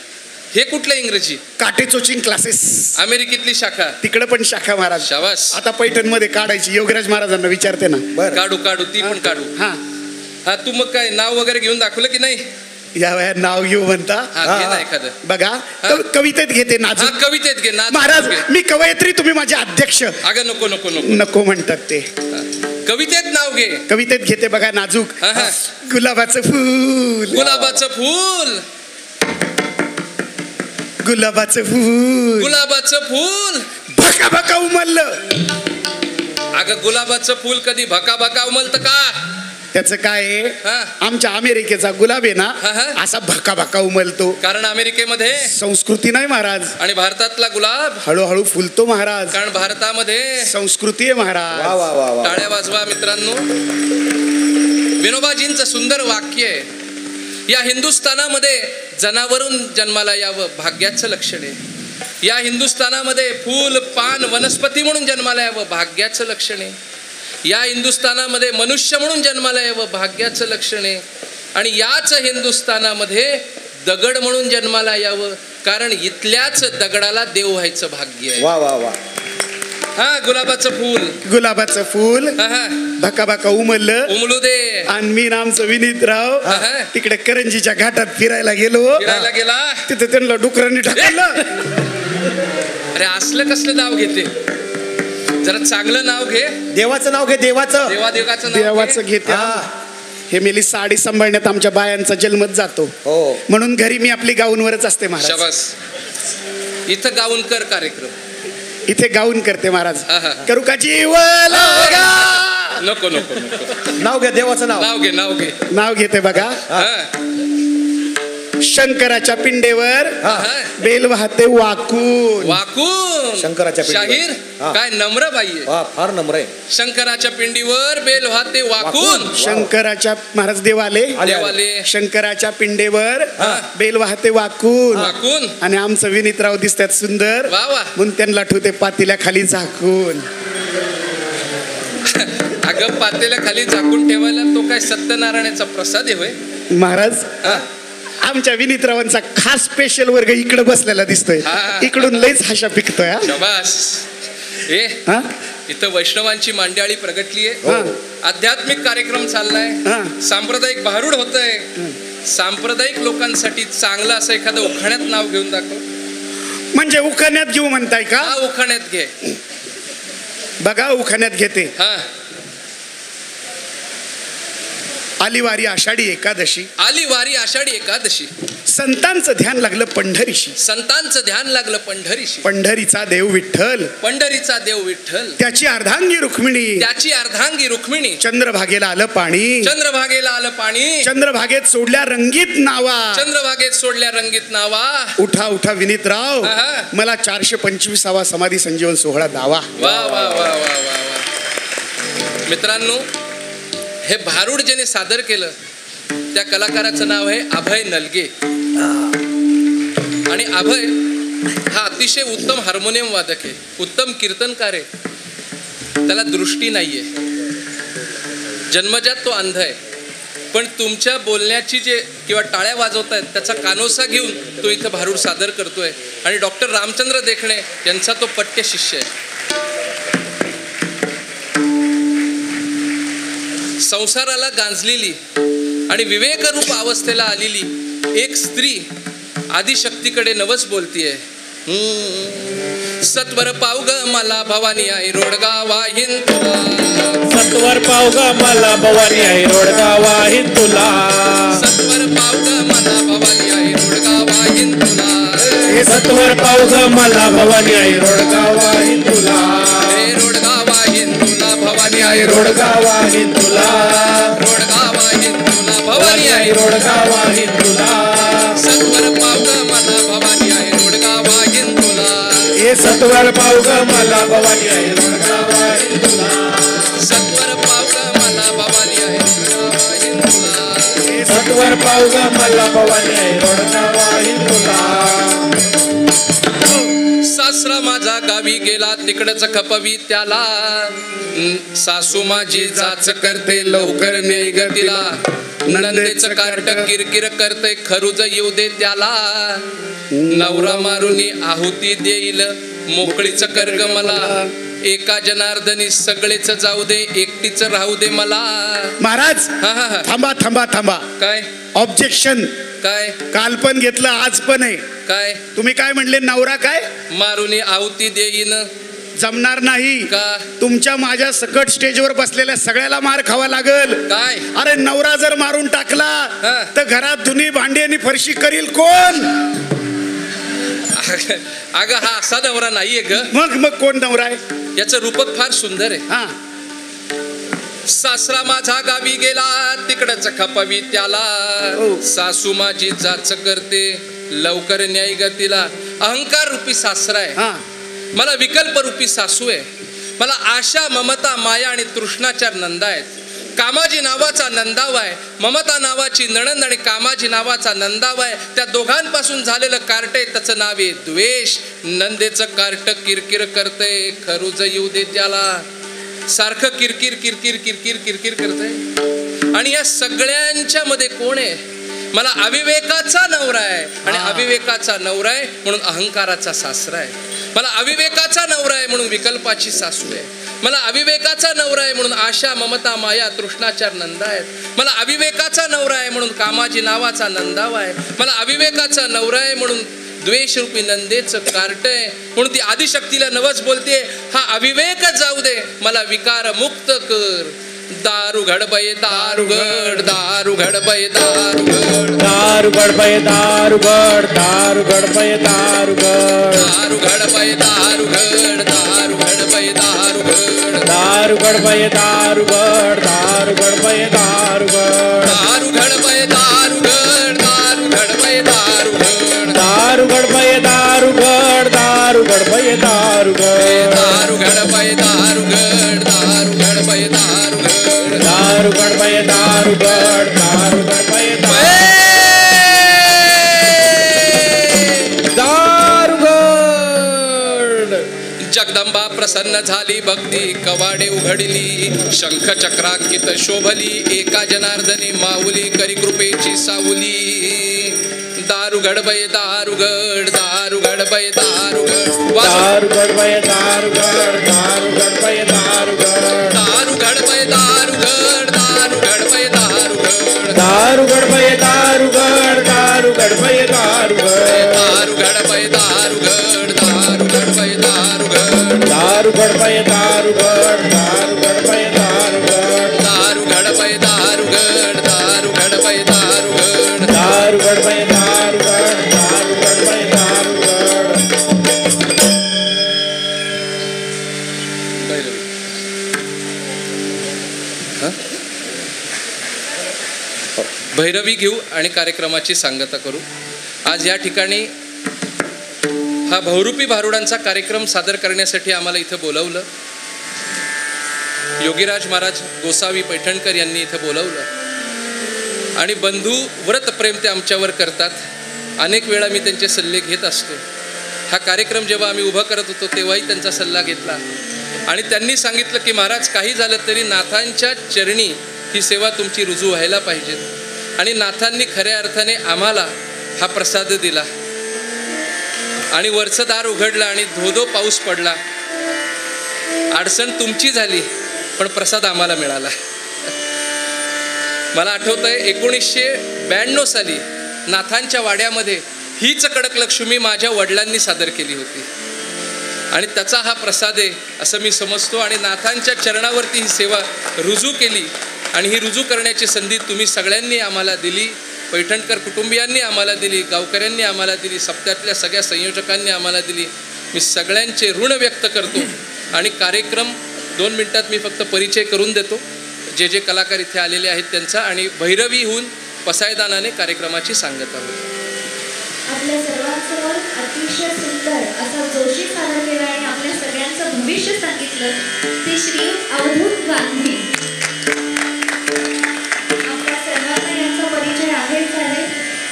हे कुठलं इंग्रजी? काटे चोचिंग क्लासेस, अमेरिकेतली शाखा. तिकडे पण शाखा महाराज. शाबास. आता पैठण मध्ये काढायची. योगराज महाराजांना विचारते ना. काढू काढू, ती पण काढू. हा तू मग काय नाव वगैरे घेऊन दाखवलं की नाही? या वयात नाव घेऊ म्हणता. एखादं बघा कवितेत घेते नाजूक. कवितेत घे ना महाराज. मी कवयित्री, तुम्ही माझे अध्यक्ष. अगं नको नको नको नको म्हणतात ते. कवितेत नाव घे. कवितेत घेते बघा नाजूक. गुलाबाचं फूल. गुलाबाचं फूल. गुलाबाचं फूल. गुलाबाचं फूल भका भका उमललं. अगं गुलाबाचं फूल कधी भका भका उमलतं का? त्याचं काय आहे, आमच्या अमेरिकेचा गुलाब आहे ना असा भका भका उमलतो. कारण अमेरिकेमध्ये संस्कृती नाही महाराज. आणि भारतातला गुलाब हळूहळू फुलतो महाराज. कारण भारतामध्ये संस्कृती आहे महाराज. टाळ्या वाजवा मित्रांनो. विनोबाजींचं सुंदर वाक्य आहे, या हिंदुस्थानामध्ये जनावरून जन्माला यावं भाग्याचं लक्षण आहे. या हिंदुस्थानामध्ये फूल पान वनस्पती म्हणून जन्माला यावं, भाग्याचं लक्षण आहे. या हिंदुस्थानामध्ये मनुष्य म्हणून जन्माला यावं, भाग्याचं लक्षण आहे. आणि याच हिंदुस्थानामध्ये दगड म्हणून जन्माला यावं, कारण इथल्याच दगडाला देव व्हायचं भाग्य आहे. वा वा वा. हा, गुलाबाचं फूल हा, भका भका उमललं, उमलू दे. आणि मी नामचं विनीतराव तिकडे करंजीच्या घाटात फिरायला गेलो. फिरायला गेला तिथे त्यांना डुकरांनी टाकलं. अरे असलं कसलं नाव घेते, जरा चांगलं नाव घे. देवाचं नाव घे, देवाचं. देवादेवाचं नाव देवाचं घेते. हे मेली साडी सांभाळण्यात आमच्या बायांचा जन्मच जातो. हो. म्हणून घरी मी आपली गाऊनवरच असते महाराज. शाबास. इथं गाऊन कर कार्यक्रम. इथे गाऊन करते महाराज. आहा. करू का जीव लागा? नको नको नको. नाव घे, देवाचं नाव. नाव घे. नाव घेते बघा. शंकराच्या पिंडेवर बेल वाहते वाकून. शंकराच्या पिंडीवर. शाहीर काय नम्र बाई आहे. वा, फार नम्र आहे. शंकराच्या पिंडीवर बेल वाहते वाकून. शंकराच्या महाराज देवाले शंकराच्या पिंडेवर बेल वाहते वाकून. आणि आमचं विनीतराव दिसतात सुंदर, वा वा. म्हणून त्यांना ठेवते पातील्या खाली झाकून. अगं पातेल्या खाली झाकून ठेवायला तो काय सत्यनारायणाचा प्रसाद आहे होय महाराज? आमच्या विनीतरावांचा खास स्पेशल वर्ग इकडे बसलेला दिसतोय. इकडून लईच हाशा पिकतोय. शाबास. इथं वैष्णवांची मांड्याळी प्रगटली आहे. आध्यात्मिक कार्यक्रम चाललाय. सांप्रदायिक भारूड होतंय. सांप्रदायिक लोकांसाठी चांगलं असं एखादं उखाण्यात नाव घेऊन दाखव. म्हणजे उखाण्यात घेऊ म्हणताय का? उखाण्यात घे. बघा उखाण्यात घेते. आलीवारी आषाढी एकादशी. आलीवारी आषाढी एकादशी. संतांचं ध्यान लागलं पंढरीशी. संतांचं ध्यान लागलं पंढरीशी. पंढरीचा देव विठ्ठल. पंढरीचा देव विठ्ठल. त्याची अर्धांगी रुक्मिणी. त्याची अर्धांगी रुक्मिणी. चंद्रभागेला आलं पाणी. चंद्रभागेला आलं पाणी. चंद्रभागेत सोडल्या रंगीत नावा. चंद्रभागेत सोडल्या रंगीत नावा. उठा उठा विनीतराव, मला 425वा समाधी संजीवन सोहळा दावा. वा वा वा वा वा. मित्रांनो, हे भारूड ज्याने सादर केलं त्या कलाकाराचं नाव आहे अभय नलगे. आणि अभय हा अतिशय उत्तम हार्मोनियम वादक आहे, उत्तम कीर्तनकार आहे. त्याला दृष्टी नाहीये, जन्मजात तो अंध आहे. पण तुमच्या बोलण्याची जे किंवा टाळ्या वाजवतायत त्याचा कानोसा घेऊन तो इथं भारूड सादर करतोय. आणि डॉक्टर रामचंद्र देखणे यांचा तो पट्ट्य शिष्य आहे. संसाराला गांजलेली आणि विवेकरूप अवस्थेला आलेली एक स्त्री आदिशक्तीकडे नवस बोलतीये. सत्वर पावग मला भवानी आई रोडगावा हिंदुला. सत्वर पावग मला भवानी आई रोडगावा हिंदुला. सत्वर पावग मला भवानी आई रोडगावा हिंदुला. सत्वर पावग मला भवानी आई रोडगावा हिंदुला. रोडगावा हिंदुला भवानी आई रोडगावा हिंदुला. रोडगावा हिंदुला भवानी आई रोडगावा हिंदुला. सत्वर पावग मला भवानी आई रोडगावा हिंदुला. सत्वर पावग मला भवानी आई रोडगावा हिंदुला. सत्वर पावग मला भवानी आई रोडगावा हिंदुला. सत्वर पावग मला भवानी आई रोडगावा हिंदुला. सासरा माझा गावी गेला तिकडच खपवी त्याला. सासू माझी जाच करते लवकर नेई ग तिला. नंदेचं कार्ट किरकिर करते खरूज येऊ दे त्याला. नवरा मारुनी आहुती देईल मोकळीच कर्ग मला. एका जनार्दनी सगळेच जाऊ दे एकटीच राहू दे मला. महाराज थांबा थांबा थांबा. काय ऑब्जेक्शन? काय? काल पण घेतलं आज पण आहे. काय तुम्ही काय म्हणले? नवरा काय मारुनी आहुती देईन. जमणार नाही का? तुमच्या माझ्या सकट स्टेजवर बसलेल्या सगळ्याला मार खावा लागल. काय? अरे नवरा जर मारून टाकला तर घरात धुनी भांडी आणि फरशी करील कोण? अगं हा असा नवरा नाहीये ग. मग कोण नवरा आहे? याचं रूपक फार सुंदर आहे. सासरा माझा गावी गेला तिकडच खपवी त्याला. सासू माझी जाच करते लवकर न्याय गतीला. अहंकार रूपी सासरा आहे, मला विकल्प रूपी सासू आहे. मला आशा ममता माया आणि तृष्णाचार नंदा आहेत. कामाजी नावाचा नंदावाय, ममता नावाची नणंद आणि कामाजी नावाचा नंदावाय, त्या दोघांपासून झालेलं कार्टे त्याचं नाव आहे द्वेष. नंदेचं कार्ट किरकिर करतंय, खरूज येऊ दे त्याला, सारखं किरकिर किरकिर किरकिर किरकिर करतंय. आणि या सगळ्यांच्या मध्ये कोण आहे? मला अविवेकाचा नवरा आहे, आणि अविवेकाचा नवरा आहे म्हणून अहंकाराचा सासरा आहे. मला अविवेकाचा नवरा आहे म्हणून विकल्पाची सासू आहे. मला अविवेकाचा नवरा आहे म्हणून आशा ममता माया तृष्णाचार नंदा आहेत. मला अविवेकाचा नवरा आहे म्हणून कामाजी नावाचा नंदावा आहे. मला अविवेकाचा नवरा आहे म्हणून द्वेष रूपी नंदेचं कार्ट आहे. म्हणून ती आदिशक्तीला नवच बोलते, हा अविवेक जाऊ दे, मला विकार मुक्त कर. दारू घडबय दारू घड, दारू घडबय दारू घड, दारू गडबय दारू गड, दारू गडबय दारू गड, दारू घडबय दारू घड, दारू घडबय दारू घड, दारू गडबय दारू गड, दारू गडबय दारू गड, दारू घडबय दारू घड, दारू घडबय दारू घड, दारू गडबय दारू गड, दारू गडबय दारू गड, दारू घडबय दारू घड, दारू घडबय दारू घड, दारू गडबय दारू गड, दारू गडबय दारू गड. जगदंबा प्रसन्न झाली, भक्ती कवाडे उघडली, शंख चक्रांकित शोभली, एका जनार्दनी माऊली करी कृपेची सावली. दारू घडबय दारू घड, दारू घडबय दारू घड, दारू गडबय दारू गड, दारू गडबय दारू गड, दारू घडबय दारू घड, दारू घडबय दारू घड, दारू गडबय दारू गड, दारू गडबय दारू गड, दारू घडबय दारू घड, दारू घडबय दारू घड, दारू गडबय दारू गड, दारू गडबय दारू गड, दारू घडबय दारू घड, दारू घडबय दारू घड, दारू गडबय दारू गड, दारू गडबय दारू गड. भैरवी घेऊ आणि कार्यक्रमाची सांगता करू. आज या ठिकाणी हा बहुरूपी भारुडांचा कार्यक्रम सादर करण्यासाठी आम्हाला इथं बोलवलं. योगीराज महाराज गोसावी पैठणकर यांनी इथं बोलवलं आणि बंधू व्रत प्रेम ते आमच्यावर करतात. अनेक वेळा मी त्यांचे सल्ले घेत असतो. हा कार्यक्रम जेव्हा आम्ही उभा करत होतो तेव्हाही त्यांचा सल्ला घेतला आणि त्यांनी सांगितलं की महाराज काही झालं तरी नाथांच्या चरणी ही सेवा तुमची रुजू व्हायला पाहिजे. आणि नाथांनी खऱ्या अर्थाने आम्हाला हा प्रसाद दिला आणि वरचं दार उघडलं आणि धोधो पाऊस पडला. अडचण तुमची झाली पण प्रसाद आम्हाला मिळाला. मला आठवत आहे 1992 साली नाथांच्या वाड्यामध्ये हीच कडक लक्ष्मी माझ्या वडिलांनी सादर केली होती आणि त्याचा हा प्रसाद आहे असं मी समजतो. आणि नाथांच्या चरणावरती ही सेवा रुजू केली आणि ही रुजू करण्याची संधी तुम्ही सगळ्यांनी आम्हाला दिली. पैठणकर कुटुंबियांनी आम्हाला दिली, गावकऱ्यांनी आम्हाला दिली, सप्त्यातल्या सगळ्या संयोजकांनी आम्हाला दिली. मी सगळ्यांचे ऋण व्यक्त करतो. आणि कार्यक्रम 2 मिनिटात मी फक्त परिचय करून देतो जे जे कलाकार इथे आलेले आहेत त्यांचा, आणि भैरवीहून पसायदानाने कार्यक्रमाची सांगता होती. आपल्या सर्वांसमोर अतिशय सुंदर असा जोशी सादर केला आणि आपल्या सगळ्यांचं भविष्य सांगितलं ते श्री अवधूत गांधी. आपल्या सर्वांना यांचा परिचय आहेच आहे.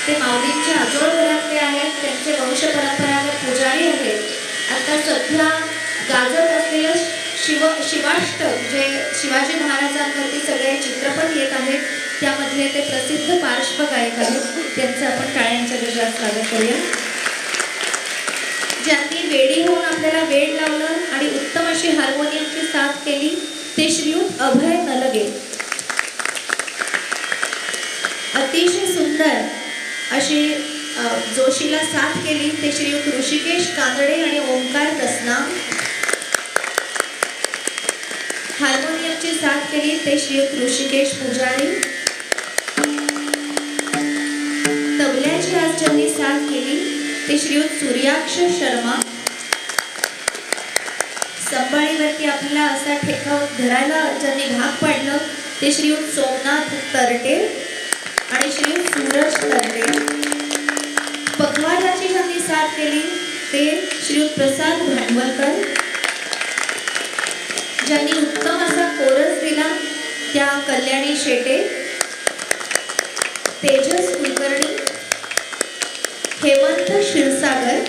ते माऊलींचे आजोळ घरातले आहेत, त्यांचे वंश परंपरागत पुजारी आहेत. आता सध्या गाजत असलेलं शिवाष्टक जे शिवाजी महाराजांवरती सगळे चित्रपट येत आहेत त्यामधले ते प्रसिद्ध पार्श्वगायक आहेत. त्यांचं आपण टाळ्यांच्या गजरात स्वागत करूया. ज्यांनी वेडी होऊन आपल्याला वेड लावलं आणि उत्तम अशी हार्मोनियमची साथ केली ते श्रीयुत अभय नलगे. अतिशय सुंदर अशी जोशीला साथ केली ते श्रीयुत ऋषिकेश कांदडे आणि ओंकार दसना. हार्मोनियमची साथ केली ते श्रीयुत ऋषिकेश पुजारी. तबल्याची आज ज्यांनी साथ केली ते श्रीयुत सूर्याक्ष शर्मा. संभाळीवरती आपल्याला असा ठेका धरायला ज्यांनी भाग पाडलं ते श्रीयुत सोमनाथ तरटे आणि श्रीयुत सूरज तरटे. पखवाजाची ज्यांनी साथ केली ते श्रीयुत प्रसाद भांडवलकर. ज्यांनी उत्तम असा कोरस दिला त्या कल्याणी शेटे, तेजस कुलकर्णी, हेमंत क्षीरसागर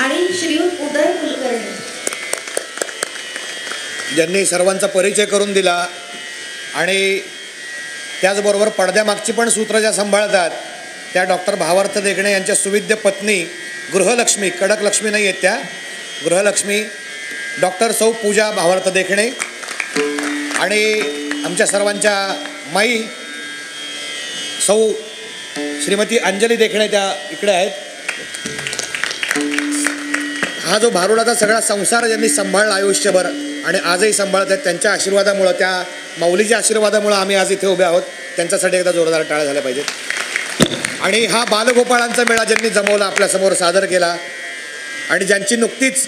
आणि श्रीयुत उदय कुलकर्णी, ज्यांनी सर्वांचा परिचय करून दिला आणि त्याचबरोबर पडद्यामागची पण सूत्र ज्या सांभाळतात त्या डॉक्टर भावार्थ देखणे यांच्या सुविद्य पत्नी गृहलक्ष्मी, कडक लक्ष्मी नाही आहेत त्या, गृहलक्ष्मी डॉक्टर सौ पूजा भावार्थ देखणे आणि आमच्या सर्वांच्या माई सौ श्रीमती अंजली देखणे त्या इकडे आहेत. हा जो भारुडाचा सगळा संसार ज्यांनी सांभाळला आयुष्यभर आणि आजही सांभाळत आहेत, त्यांच्या आशीर्वादामुळं, त्या माऊलीच्या आशीर्वादामुळं आम्ही आज इथे उभे आहोत. त्यांच्यासाठी एकदा जोरदार टाळ्या झाल्या पाहिजेत. आणि हा बालगोपाळांचा मेळा ज्यांनी जमवला, आपल्यासमोर सादर केला आणि ज्यांची नुकतीच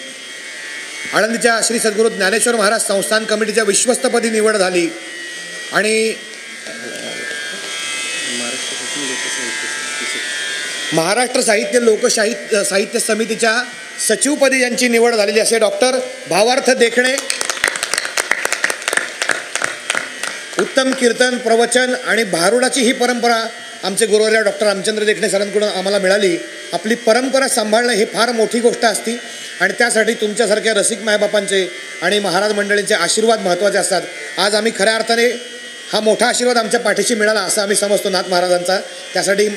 आळंदीच्या श्री सद्गुरू ज्ञानेश्वर महाराज संस्थान कमिटीच्या विश्वस्तपदी निवड झाली आणि महाराष्ट्र साहित्य लोकशाही साहित्य समितीच्या सचिवपदी यांची निवड झालेली असे डॉक्टर भावार्थ देखणे. उत्तम कीर्तन, प्रवचन आणि भारुडाची ही परंपरा आमचे गुरुवर्य डॉक्टर रामचंद्र देखणे सरांकडून आम्हाला मिळाली. आपली परंपरा सांभाळणं ही फार मोठी गोष्ट असती आणि त्यासाठी तुमच्यासारख्या रसिक मायबापांचे आणि महाराज मंडळींचे आशीर्वाद महत्त्वाचे असतात. आज आम्ही खऱ्या अर्थाने हा मोठा आशीर्वाद आमच्या पाठीशी मिळाला असं आम्ही समजतो नाथ महाराजांचा. त्यासाठी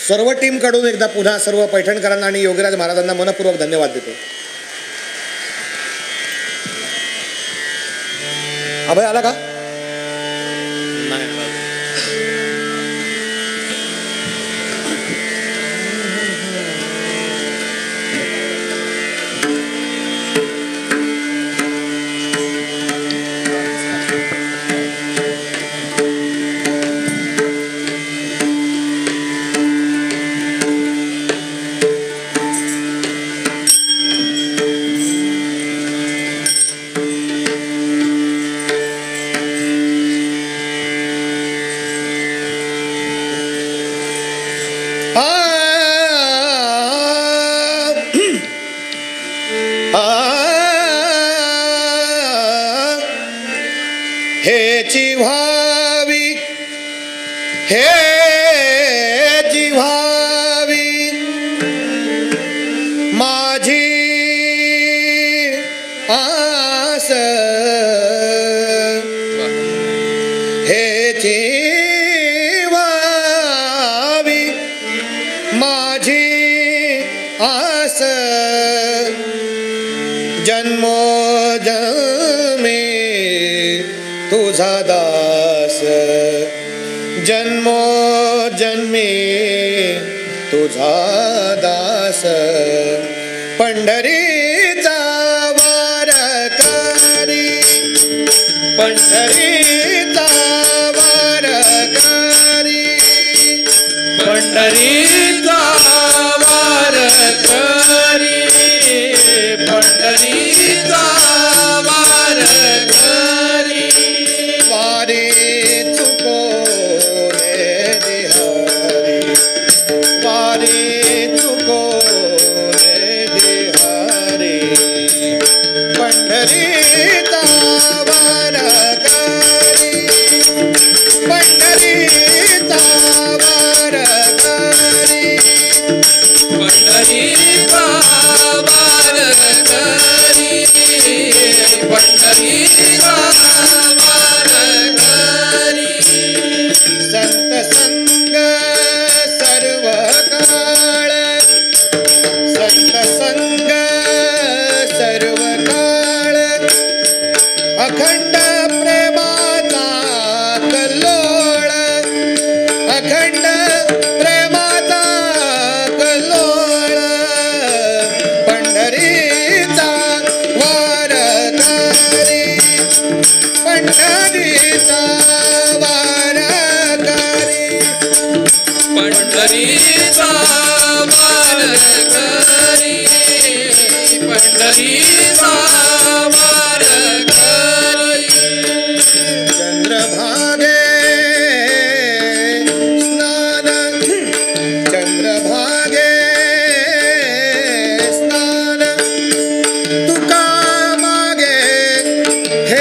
सर्व टीमकडून एकदा पुन्हा सर्व पैठणकरांना आणि योगीराज महाराजांना मनपूर्वक धन्यवाद देतो. अभय आला का? हेची व्हावी, हेची व्हावी माझी आस, हेची व्हावी माझी आस, जन्मोजन्मी तुझा दास, जन्मोजन्मी तुझा दास, पंढरीचा वारकरी, पंढरीचा वारकरी, पंढरीचा वारकरी, पंढरीचा वारकरी, वारी चुकोले दिहारी, वारी चुकोले दिहारी, पंढरीचा वारकरी, पंढरीचा वारकरी, पंढरीचा वारकरी, पंढरीचा वारकरी, संत संग सर्व काळ, संत संग सर्व काळ, अखंड प्रेमाचा कल्लोळ, अखंड प्रेमाचा कल्लोळ, पंढरीचा वारकरी, पंढरीचा वारकरी, पंढरीचा वारकरी, पंढरीचा वारकरी, चंद्रभागे स्नान, चंद्रभागे स्नान, तुका मागे हे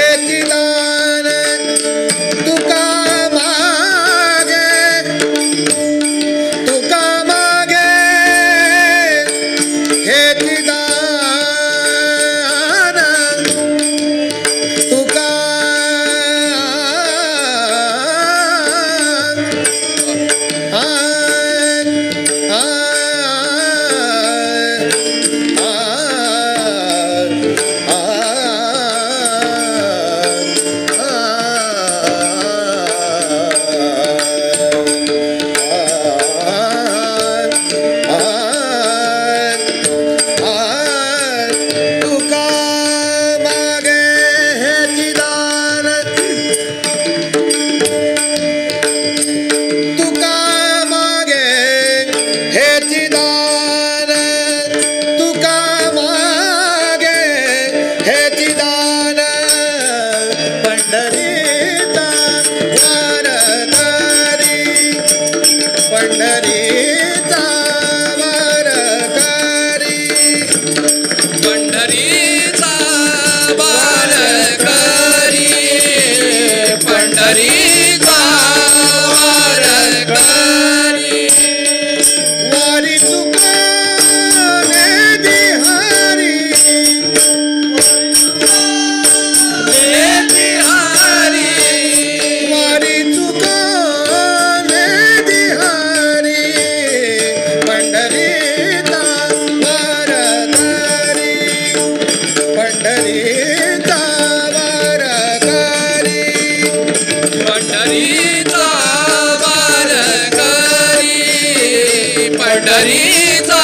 वारीचा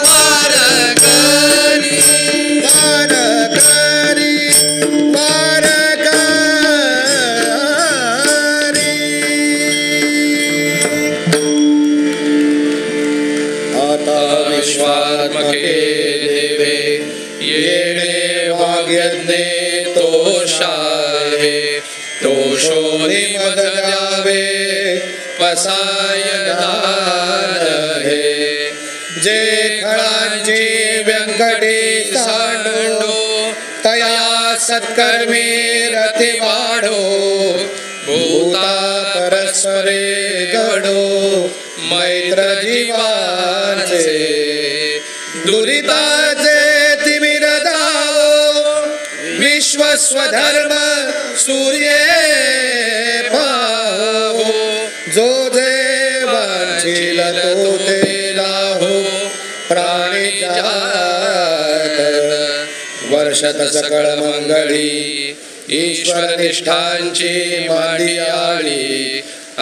वारकरी वारकरी वारकरी आता विश्वात्मके देवे येणे वाग्यज्ञे तोषावे तोषो निमद द्यावे पसायदार हे जे खळांची व्यंकटी सांडो तया सत्कर्मी रती वाढो भूता परस्परे घडो मैत्र जीवांचे दुरिताचे तिमिर दावो विश्वस्वधर्म सूर्ये पाहो जो देवांची तो ते लाहो प्राणी जात वर्षत सकळ मंगळी ईश्वर निष्ठांची मांडियाळी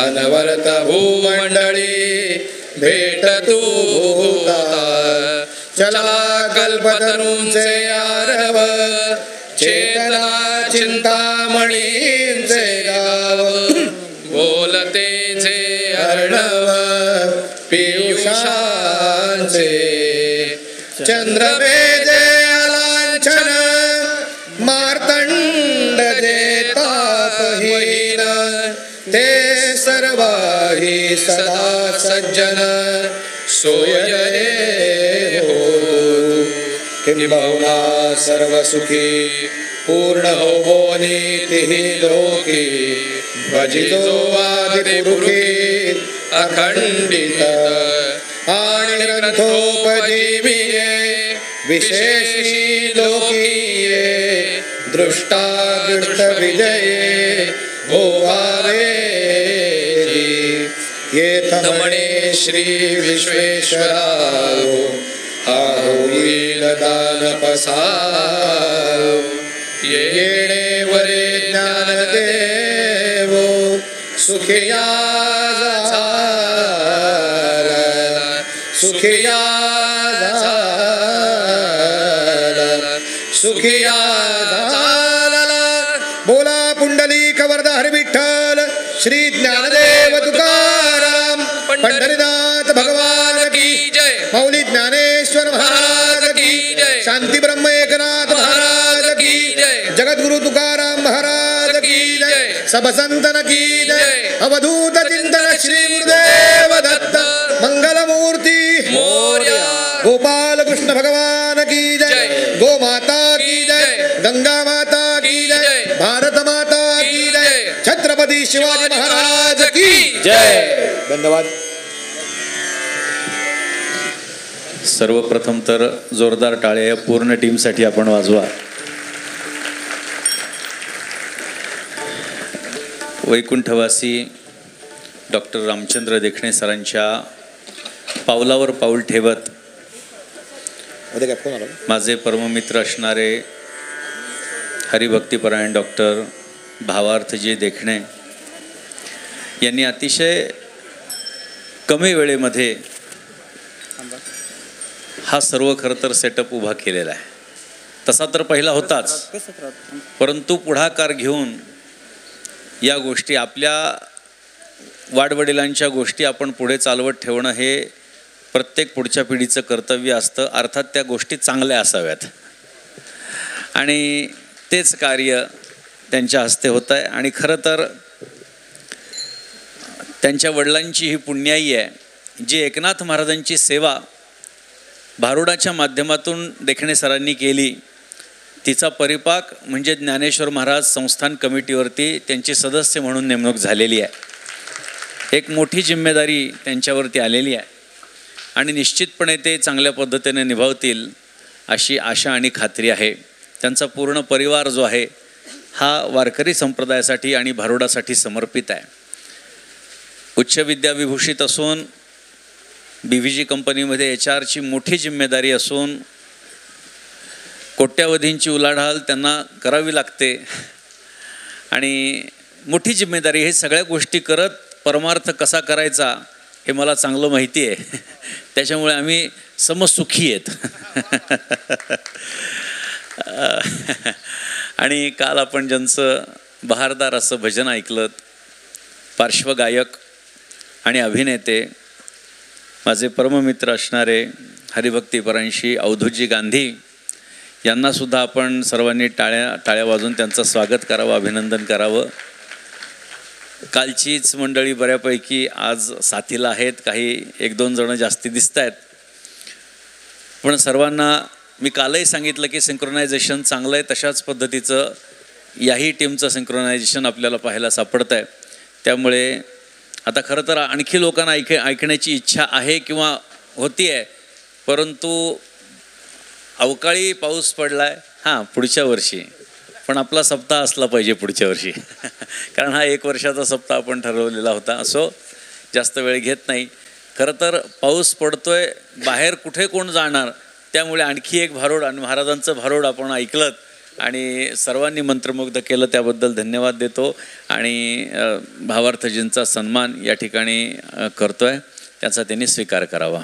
अनवरत भूमंडळी भेट तू भूता चला कल्पतरूंचे आरव चेतना चिंतामणींचे गाव बोलते जे अर्णव पियुषांचे चंद्रवेदे अलांछन मार्तंड जे तापहीन ते सर्वाही सदा सज्जन सोयये हो किंबहुना सर्व सुखी पूर्ण हो नीतिहि लोकी भजितो आदिपुरुषी अखंडित आणि ग्रंथोपजीविये विशेषी लोकीये दृष्टा विजये होवावे येथ म्हणे श्री विश्वेश्वरायो हा होईल दान पसारो येणे वरे ज्ञान देवो सुखिया झाला सुखिया झाला सुखिया झाला बोला पुंडलिक वरद हरी विठ्ठल श्री ज्ञानदेव तुकाराम पंढरीनाथ भगवान की जय माऊली ज्ञानेश्वर महाराज की जय शांती ब्रह्म एकनाथ महाराज की जय जगद्गुरु तुकाराम महाराज की जय सब संतन की जय अवधूत चिंतन श्री गुरुदेव दत्त मंगल मूर्ती मोरया गोपाल कृष्ण भगवान की जय गो माता की जय गंगा माता की जय भारत माता की जय छत्रपती शिवाजी महाराज की जय धन्यवाद. सर्वप्रथम तर जोरदार टाळ्या या पूर्ण टीमसाठी आपण वाजवा. वैकुंठवासी डॉक्टर रामचंद्र देखणे सरांच्या पावलावर पाऊल ठेवत माझे परममित्र असणारे हरिभक्तीपरायण डॉक्टर भावार्थजी देखणे यांनी अतिशय कमी वेळेमध्ये हा सर्व खरं तर सेटअप उभा केलेला आहे. तसा तर पहिला होताच, परंतु पुढाकार घेऊन या गोष्टी आपल्या वाडवडिलांच्या गोष्टी आपण पुढे चालवत ठेवणं हे प्रत्येक पुढच्या पिढीचं कर्तव्य असतं. अर्थात त्या गोष्टी चांगल्या असाव्यात आणि तेच कार्य त्यांच्या हस्ते होतं आहे. आणि खरं तर त्यांच्या वडिलांची ही पुण्याई आहे जी एकनाथ महाराजांची सेवा भारुडाच्या माध्यमातून देखणे सरांनी केली. तिचा परिपाक म्हणजे ज्ञानेश्वर महाराज संस्थान कमिटीवरती त्यांची सदस्य म्हणून नेमणूक झालेली आहे. एक मोठी जिम्मेदारी त्यांच्यावरती आलेली आहे आणि निश्चितपणे ते चांगल्या पद्धतीने निभावतील अशी आशा आणि खात्री आहे. त्यांचा पूर्ण परिवार जो आहे हा वारकरी संप्रदायासाठी आणि भारुडासाठी समर्पित आहे. उच्च विद्याविभूषित असून BVG कंपनीमध्ये HRची मोठी जिम्मेदारी असून कोट्यावधींची उलाढाल त्यांना करावी लागते आणि मोठी जिम्मेदारी हे सगळ्या गोष्टी करत परमार्थ कसा करायचा हे मला चांगलं माहिती आहे. त्याच्यामुळे आम्ही समसुखी आहेत. आणि काल आपण ज्यांचं बहारदार असं भजन ऐकलं, पार्श्वगायक आणि अभिनेते माझे परममित्र असणारे हरिभक्तीपरायणशी अवधूतजी गांधी यांनासुद्धा आपण सर्वांनी टाळ्या वाजवून त्यांचं स्वागत करावं, अभिनंदन करावं. कालचीच मंडळी बऱ्यापैकी आज साथीला आहेत, काही 1-2 जणं जास्ती दिसत आहेत. पण सर्वांना मी कालही सांगितलं की सिंक्रोनायझेशन चांगलं आहे, तशाच पद्धतीचं याही टीमचं सिंक्रोनायझेशन आपल्याला पाहायला सापडतं आहे. त्यामुळे आता खरं तर आणखी लोकांना ऐकण्याची इच्छा आहे किंवा होती आहे, परंतु अवकाळी पाऊस पडला आहे. हां, पुढच्या वर्षी पण आपला सप्ताह असला पाहिजे पुढच्या वर्षी. कारण हा 1 वर्षाचा सप्ताह आपण ठरवलेला होता. असो, जास्त वेळ घेत नाही. खरं तर पाऊस पडतोय, बाहेर कुठे कोण जाणार, त्यामुळे आणखी एक भारूड आणि महाराजांचं भारूड आपण ऐकलं आणि सर्वांनी मंत्रमुग्ध केलं, त्याबद्दल धन्यवाद देतो. आणि भावार्थजींचा सन्मान या ठिकाणी करतोय, त्याचा त्यांनी स्वीकार करावा.